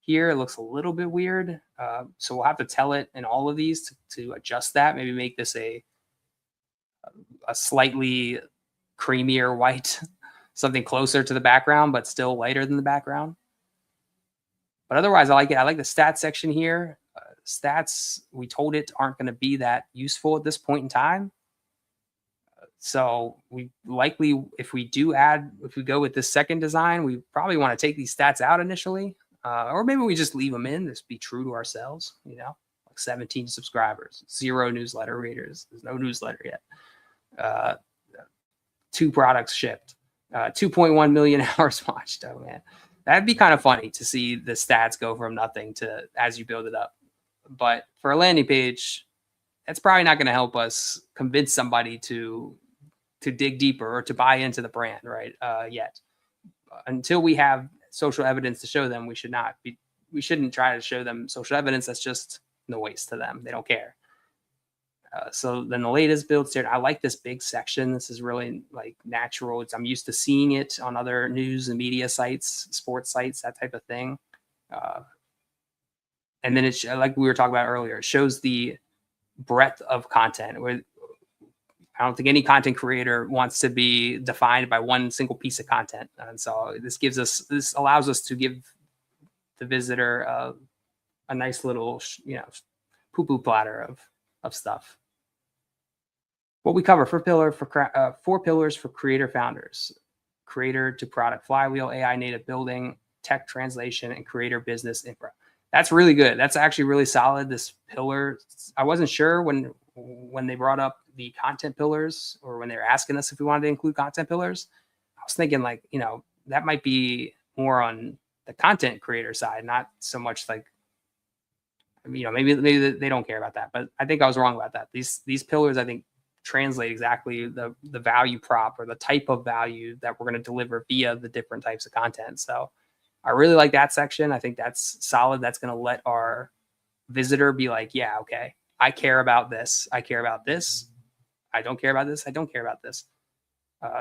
here. It looks a little bit weird. So we'll have to tell it in all of these to adjust that. Maybe make this a slightly creamier white, something closer to the background, but still lighter than the background. But otherwise, I like it. I like the stats section here. Stats, we told it, aren't going to be that useful at this point in time. So we likely, if we go with this second design, we probably want to take these stats out initially. Or maybe we just leave them in, just be true to ourselves, like 17 subscribers, 0 newsletter readers. There's no newsletter yet. 2 products shipped, 2.1 million hours watched. Oh man. That'd be kind of funny to see the stats go from nothing to as you build it up. But for a landing page, that's probably not going to help us convince somebody to dig deeper or to buy into the brand, right? Yet, until we have social evidence to show them, we shouldn't try to show them social evidence that's just noise to them. They don't care. So then the latest build here, I like this big section. This is really like natural. I'm used to seeing it on other news and media sites, sports sites, that type of thing. And then it's like we were talking about earlier, it shows the breadth of content. Where I don't think any content creator wants to be defined by one single piece of content. And so this allows us to give the visitor a nice little, poo-poo platter of stuff. What we cover 4 pillars for creator founders. creator to product flywheel, AI native building, tech translation, and creator business infra. That's really good. That's actually really solid. This pillar, I wasn't sure when they brought up the content pillars, or when they were asking us if we wanted to include content pillars. I was thinking, like, that might be more on the content creator side, not so much like, maybe they don't care about that, but I think I was wrong about that. These pillars, I think, translate exactly the value prop, or the type of value that we're going to deliver via the different types of content. So I really like that section. I think that's solid. That's going to let our visitor be like, yeah, okay, I care about this. I care about this. I don't care about this. I don't care about this.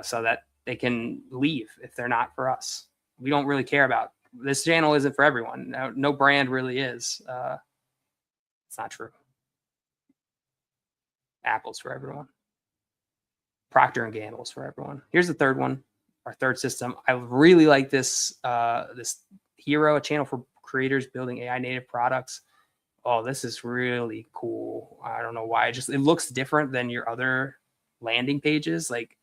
So that they can leave if they're not for us. We don't really care about this channel. Isn't for everyone. No brand really is. It's not true. Apple's for everyone. Procter and Gamble's for everyone. Here's the third one, our third system. I really like this this Hero, a channel for creators building AI native products. Oh, this is really cool. I don't know why. It looks different than your other landing pages. Like,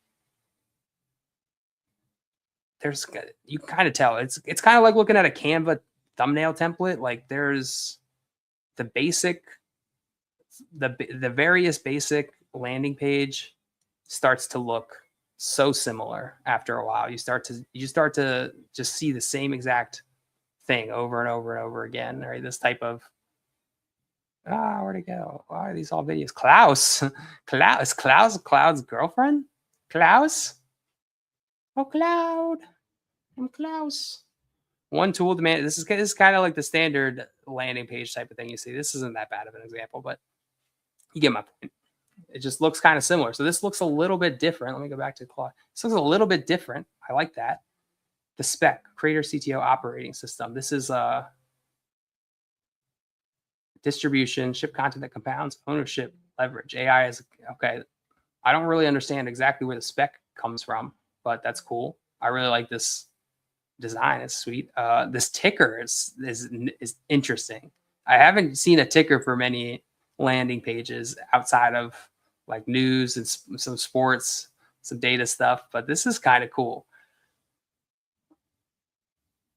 you can kind of tell. It's kind of like looking at a Canva thumbnail template. Like, there's the various basic landing page starts to look so similar after a while. You start to just see the same exact thing over and over and over again, right? This type of, where'd it go? Why are these all videos? Klaus. Is Cloud's girlfriend? Klaus? Oh, Cloud. I'm Klaus. One tool to manage. This is kind of like the standard landing page type of thing you see. This isn't that bad of an example, but you get my point. It just looks kind of similar. So this looks a little bit different. Let me go back to Claude. This looks a little bit different. I like that. The spec, Creator CTO operating system. This is distribution, ship content that compounds, ownership, leverage. AI is okay. I don't really understand exactly where the spec comes from, but that's cool. I really like this design. It's sweet. This ticker is interesting. I haven't seen a ticker for many landing pages outside of like news and some sports, some data stuff, but this is kind of cool.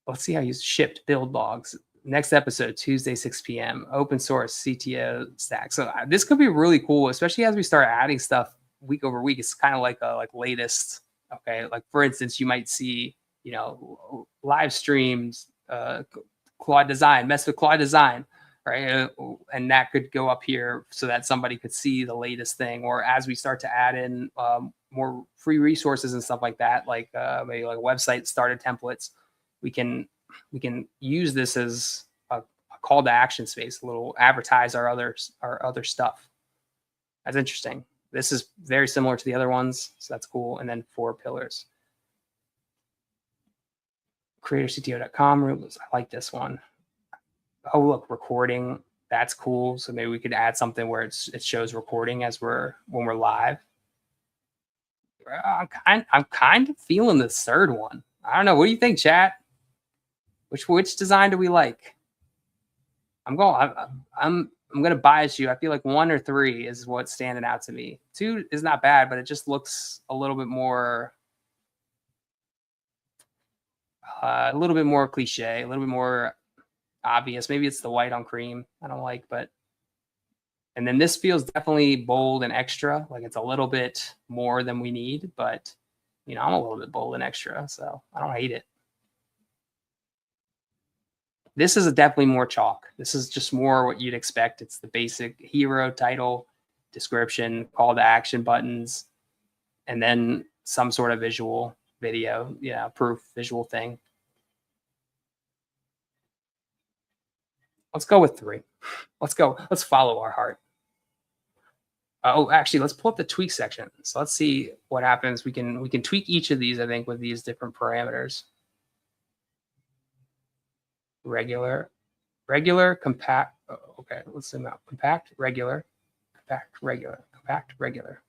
Let's see how you shipped build logs. Next episode, Tuesday, 6 p.m. Open source CTO stack. So this could be really cool, especially as we start adding stuff week over week. It's kind of like a latest. Okay, like for instance, you might see live streams, Claude Design, mess with Claude Design, right? And that could go up here so that somebody could see the latest thing. Or as we start to add in more free resources and stuff like that, like maybe like website starter templates, we can use this as a call to action space, a little advertise our other stuff. That's interesting. This is very similar to the other ones, so that's cool. And then 4 pillars. CreatorCTO.com rules. I like this one. Oh, look, recording. That's cool. So maybe we could add something where it shows recording when we're live. I'm kind of feeling the third one. I don't know. What do you think, chat? Which design do we like? I'm gonna bias you. I feel like 1 or 3 is what's standing out to me. 2 is not bad, but it just looks a little bit more cliche, a little bit more obvious. Maybe it's the white on cream I don't like, but and then this feels definitely bold and extra. Like it's a little bit more than we need, but I'm a little bit bold and extra, so I don't hate it. This is definitely more chalk. This is just more what you'd expect. It's the basic hero title, description, call to action buttons, and then some sort of visual video, proof visual thing. Let's go with 3. Let's go. Let's follow our heart. Oh, actually, let's pull up the tweak section. So let's see what happens. We can tweak each of these, I think, with these different parameters. Regular, compact. Oh, okay, let's zoom out. Compact, regular, compact, regular.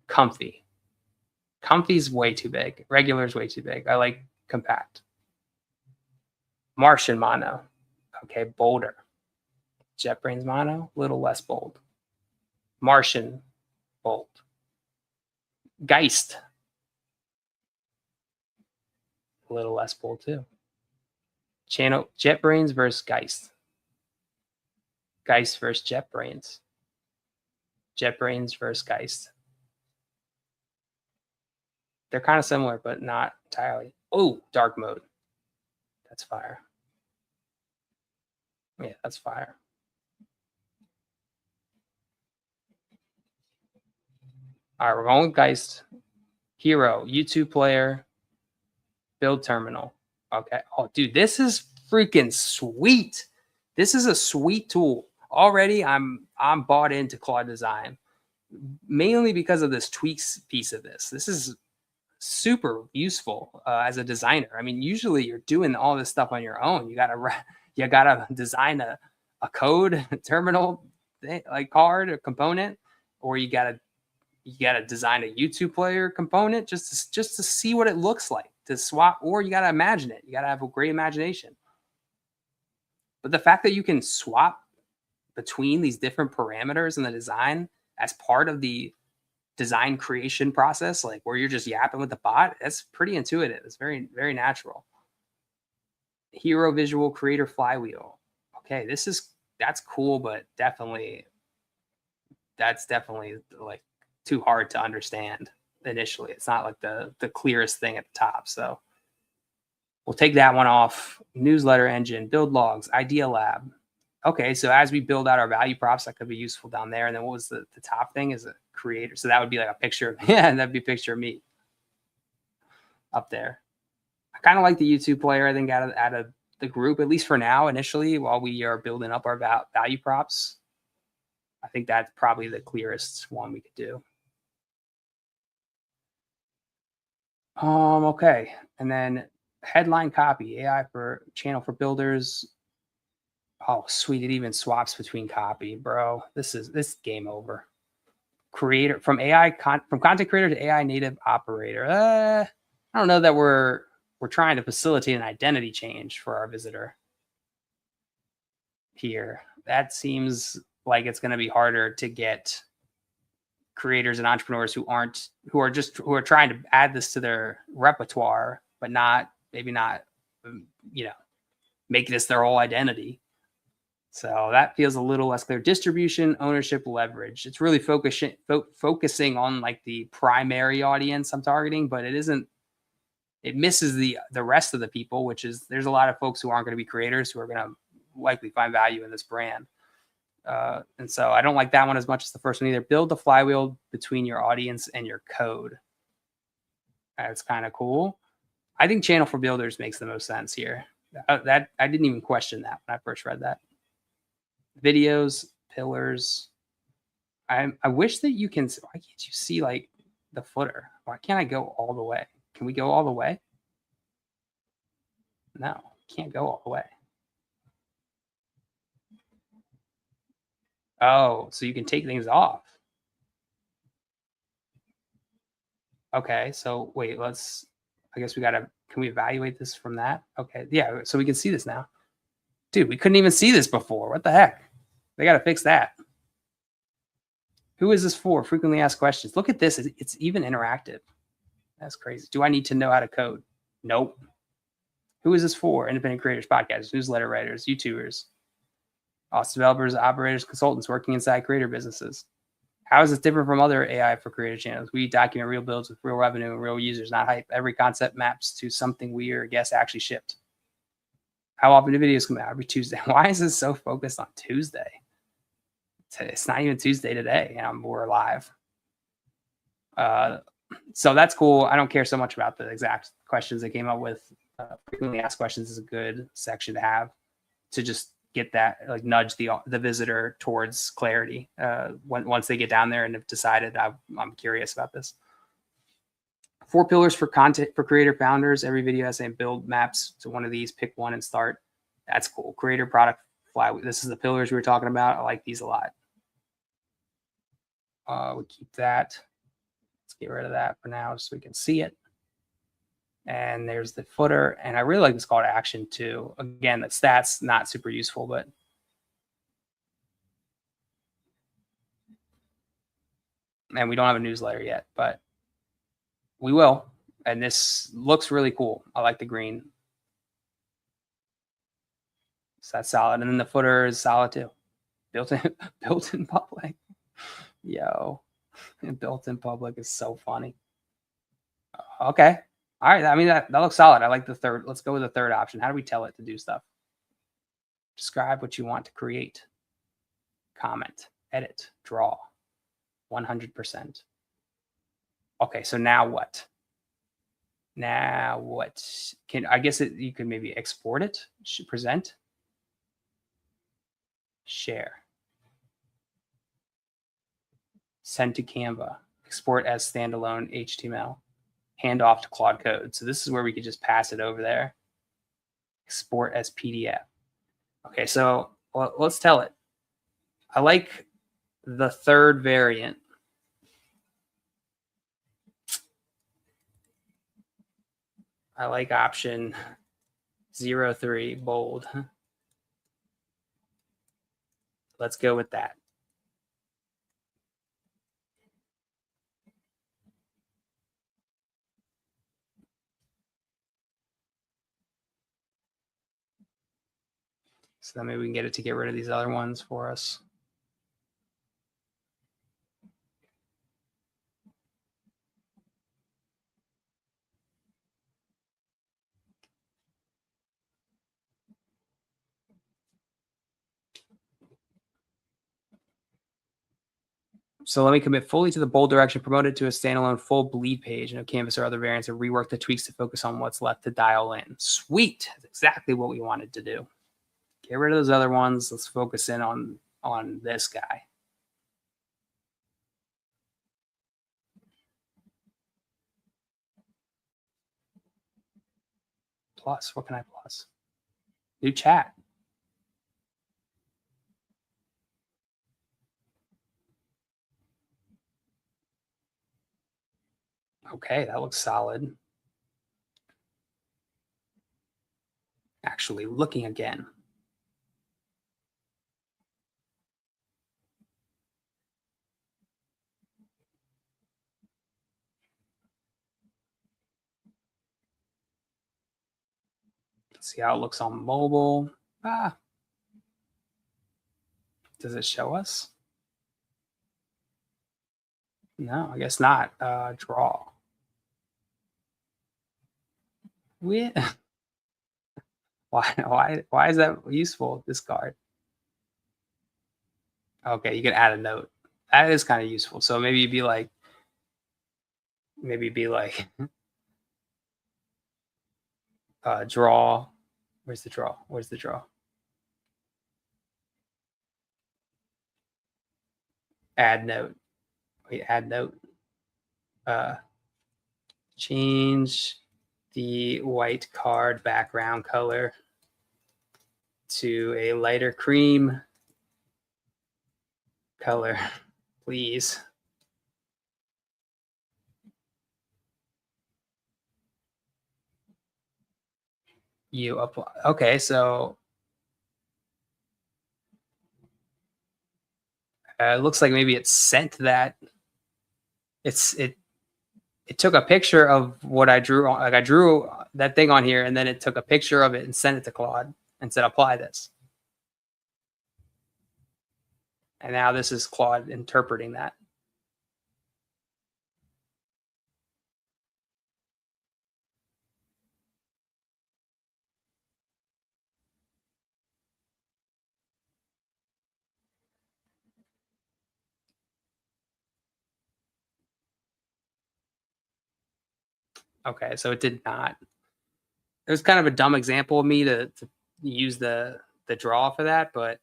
Comfy. Comfy's way too big. Regular is way too big. I like compact. Martian mono. Okay, bolder. JetBrains mono, little less bold. Martian, bold. Geist. a little less pull too. Channel JetBrains versus Geist. Geist versus JetBrains. JetBrains versus Geist. They're kind of similar, but not entirely. Oh, dark mode. That's fire. Yeah, that's fire. All right, we're going with Geist. Hero, YouTube player, build terminal. Okay. Oh, dude, this is freaking sweet. This is a sweet tool. Already, I'm bought into Claude Design, mainly because of this tweaks piece of this. This is super useful as a designer. I mean, usually you're doing all this stuff on your own. You gotta design a code terminal thing, like card or component, or you gotta design a YouTube player component just to see what it looks like to swap, or you gotta imagine it. You gotta have a great imagination. But the fact that you can swap between these different parameters in the design as part of the design creation process, like where you're just yapping with the bot, that's pretty intuitive. It's very, very natural. Hero visual creator flywheel. Okay, that's cool, but that's definitely like too hard to understand initially. It's not like the clearest thing at the top. So we'll take that one off. Newsletter engine, build logs, idea lab. Okay, so as we build out our value props, that could be useful down there. And then what was the top thing is a creator. So that would be like a picture of, yeah, that'd be a picture of me up there. I kind of like the YouTube player, I think, out of the group, at least for now, initially, while we are building up our value props. I think that's probably the clearest one we could do. Okay. And then headline copy, AI for channel for builders. Oh, sweet. It even swaps between copy, bro. This game over. Creator from from content creator to AI native operator. I don't know that we're trying to facilitate an identity change for our visitor here. That seems like it's going to be harder to get creators and entrepreneurs who are trying to add this to their repertoire, but maybe not, make this their whole identity. So that feels a little less clear. Distribution, ownership, leverage. It's really focusing on like the primary audience I'm targeting, but it misses the rest of the people, which is there's a lot of folks who aren't going to be creators who are going to likely find value in this brand. And so I don't like that one as much as the first one either. Build the flywheel between your audience and your code. That's kind of cool. I think channel for builders makes the most sense here. That I didn't even question that when I first read that. Videos, pillars. I wish that you can. Why can't you see like the footer? Why can't I go all the way? Can we go all the way? No, can't go all the way. Oh, so you can take things off. Okay, so wait, I guess can we evaluate this from that? Okay, yeah, so we can see this now. Dude, we couldn't even see this before. What the heck? They got to fix that. Who is this for? Frequently asked questions. Look at this. It's even interactive. That's crazy. Do I need to know how to code? Nope. Who is this for? Independent creators, podcasters, newsletter writers, YouTubers, also developers, operators, consultants working inside creator businesses. How is this different from other AI for creator channels? We document real builds with real revenue and real users, not hype. Every concept maps to something we or guess actually shipped. How often do videos come out? Every Tuesday. Why is this so focused on Tuesday? It's not even Tuesday today, and we're live. So that's cool. I don't care so much about the exact questions they came up with. Frequently asked questions is a good section to have to just get that, like, nudge the visitor towards clarity once they get down there and have decided I'm curious about this. 4 pillars for content for creator founders. Every video has a build maps to one of these. Pick one and start. That's cool. Creator product flywheel. This is the pillars we were talking about. I like these a lot. We keep that. Let's get rid of that for now so we can see it. And there's the footer. And I really like this call to action too. Again, the stats, not super useful, but and we don't have a newsletter yet, but we will. And this looks really cool. I like the green. So that's solid. And then the footer is solid too. Built in built in public. Yo. Built in public is so funny. Okay. All right. I mean that looks solid. I like the third. Let's go with the third option. How do we tell it to do stuff? Describe what you want to create. Comment, edit, draw. 100%. Okay, so now what? Now what? I guess you could maybe export it, present, share, send to Canva, export as standalone HTML, hand off to Claude Code. So this is where we could just pass it over there. Export as PDF. Okay, so let's tell it. I like the third variant. I like option 03, bold. Let's go with that. So then maybe we can get it to get rid of these other ones for us. So let me commit fully to the bold direction, promote it to a standalone full bleed page, Canvas or other variants, and rework the tweaks to focus on what's left to dial in. Sweet. That's exactly what we wanted to do. Get rid of those other ones. Let's focus in on this guy. Plus, what can I plus? New chat. Okay, that looks solid. Actually looking again. Let's see how it looks on mobile. Does it show us? No, I guess not. Draw. We why is that useful? This card. Okay, you can add a note. That is kind of useful. So maybe be like, draw. Where's the draw? Where's the draw? Add note. Wait, add note. Change the white card background color to a lighter cream color, please. You apply. Okay, so it looks like maybe it sent that. It took a picture of what I drew. Like I drew that thing on here, and then it took a picture of it and sent it to Claude and said, apply this. And now this is Claude interpreting that. Okay, so it did not. It was kind of a dumb example of me to use the draw for that, but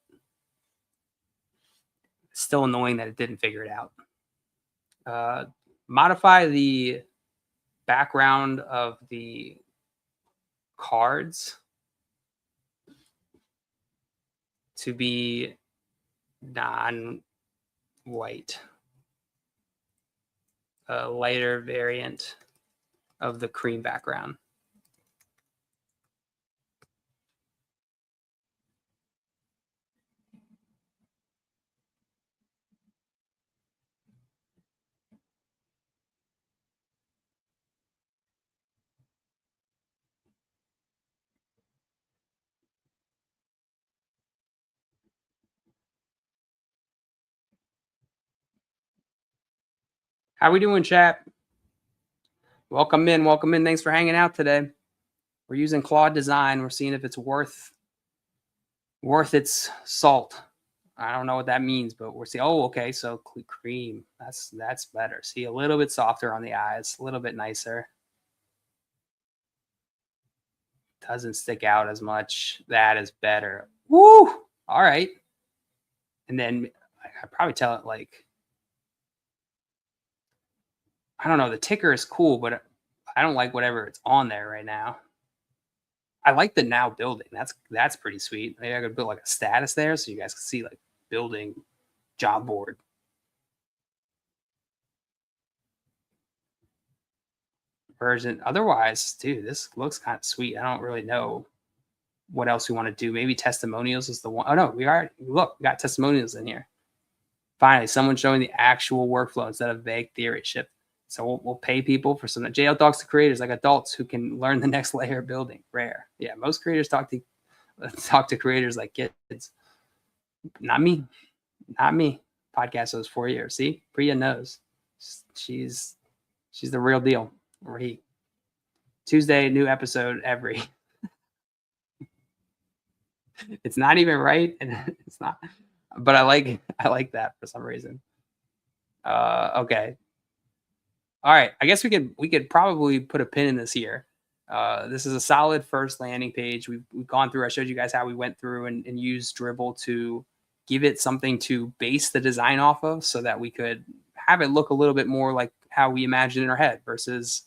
it's still annoying that it didn't figure it out. Modify the background of the cards to be non-white. A lighter variant of the cream background. How we doing, chat? Welcome in. Welcome in. Thanks for hanging out today. We're using Claude Design. We're seeing if it's worth its salt. I don't know what that means, but we're seeing. Oh, okay. So cream. That's better. See, a little bit softer on the eyes, a little bit nicer. Doesn't stick out as much. That is better. Woo! All right. And then I probably tell it like, I don't know. The ticker is cool, but I don't like whatever it's on there right now. I like the now building. That's pretty sweet. Maybe I could put like a status there so you guys can see like building job board. Version. Otherwise, dude, this looks kind of sweet. I don't really know what else we want to do. Maybe testimonials is the one. Oh no, we got testimonials in here. Finally, someone showing the actual workflow instead of vague theory ship. So we'll pay people for some JL talks to creators like adults who can learn the next layer of building. Rare. Yeah, most creators talk to creators like kids. Not me. Not me. Podcast those 4 years. See, Priya knows. She's the real deal. Or he. Tuesday, new episode every. It's not even right, and it's not. But I like that for some reason. Okay. All right. I guess we could probably put a pin in this here. This is a solid first landing page. We've gone through. I showed you guys how we went through and used Dribbble to give it something to base the design off of, so that we could have it look a little bit more like how we imagine in our head versus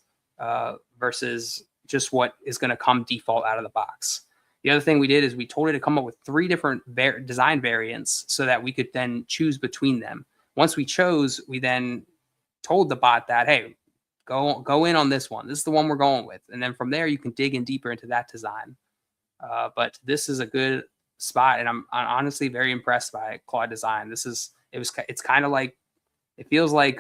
just what is going to come default out of the box. The other thing we did is we told it to come up with 3 different design variants so that we could then choose between them. Once we chose, we then told the bot that, hey, go in on this one. This is the one we're going with. And then from there, you can dig in deeper into that design. But this is a good spot, and I'm honestly very impressed by Claude Design. It's kind of like, it feels like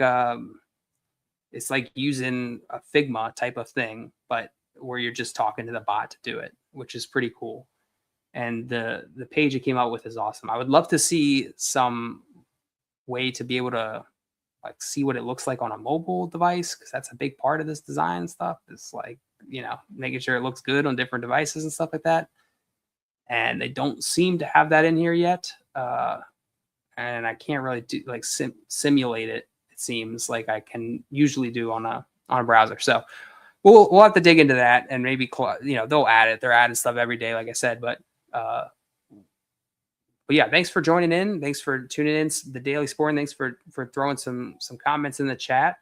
it's like using a Figma type of thing, but where you're just talking to the bot to do it, which is pretty cool. And the page it came out with is awesome. I would love to see some way to be able to like see what it looks like on a mobile device, because that's a big part of this design stuff. It's like, making sure it looks good on different devices and stuff like that. And they don't seem to have that in here yet. And I can't really do like simulate it. It seems like I can usually do on a browser. So we'll have to dig into that, and maybe they'll add it. They're adding stuff every day, like I said. But yeah, thanks for joining in. Thanks for tuning in the Daily Sport. And thanks for throwing some comments in the chat.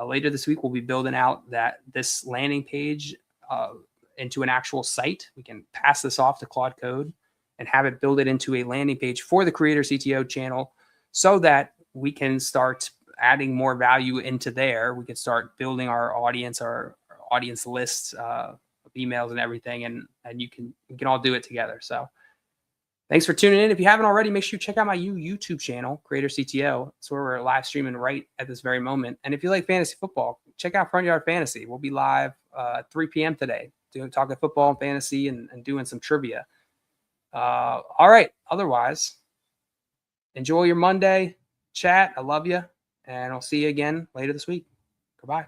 Later this week, we'll be building out this landing page into an actual site. We can pass this off to Claude Code and have it build it into a landing page for the Creator CTO channel, so that we can start adding more value into there. We can start building our audience lists of emails and everything, and we can all do it together. So thanks for tuning in. If you haven't already, make sure you check out my YouTube channel, Creator CTO. It's where we're live streaming right at this very moment. And if you like fantasy football, check out Front Yard Fantasy. We'll be live at 3 p.m. today, talking football and fantasy and doing some trivia. All right. Otherwise, enjoy your Monday. Chat. I love you. And I'll see you again later this week. Goodbye.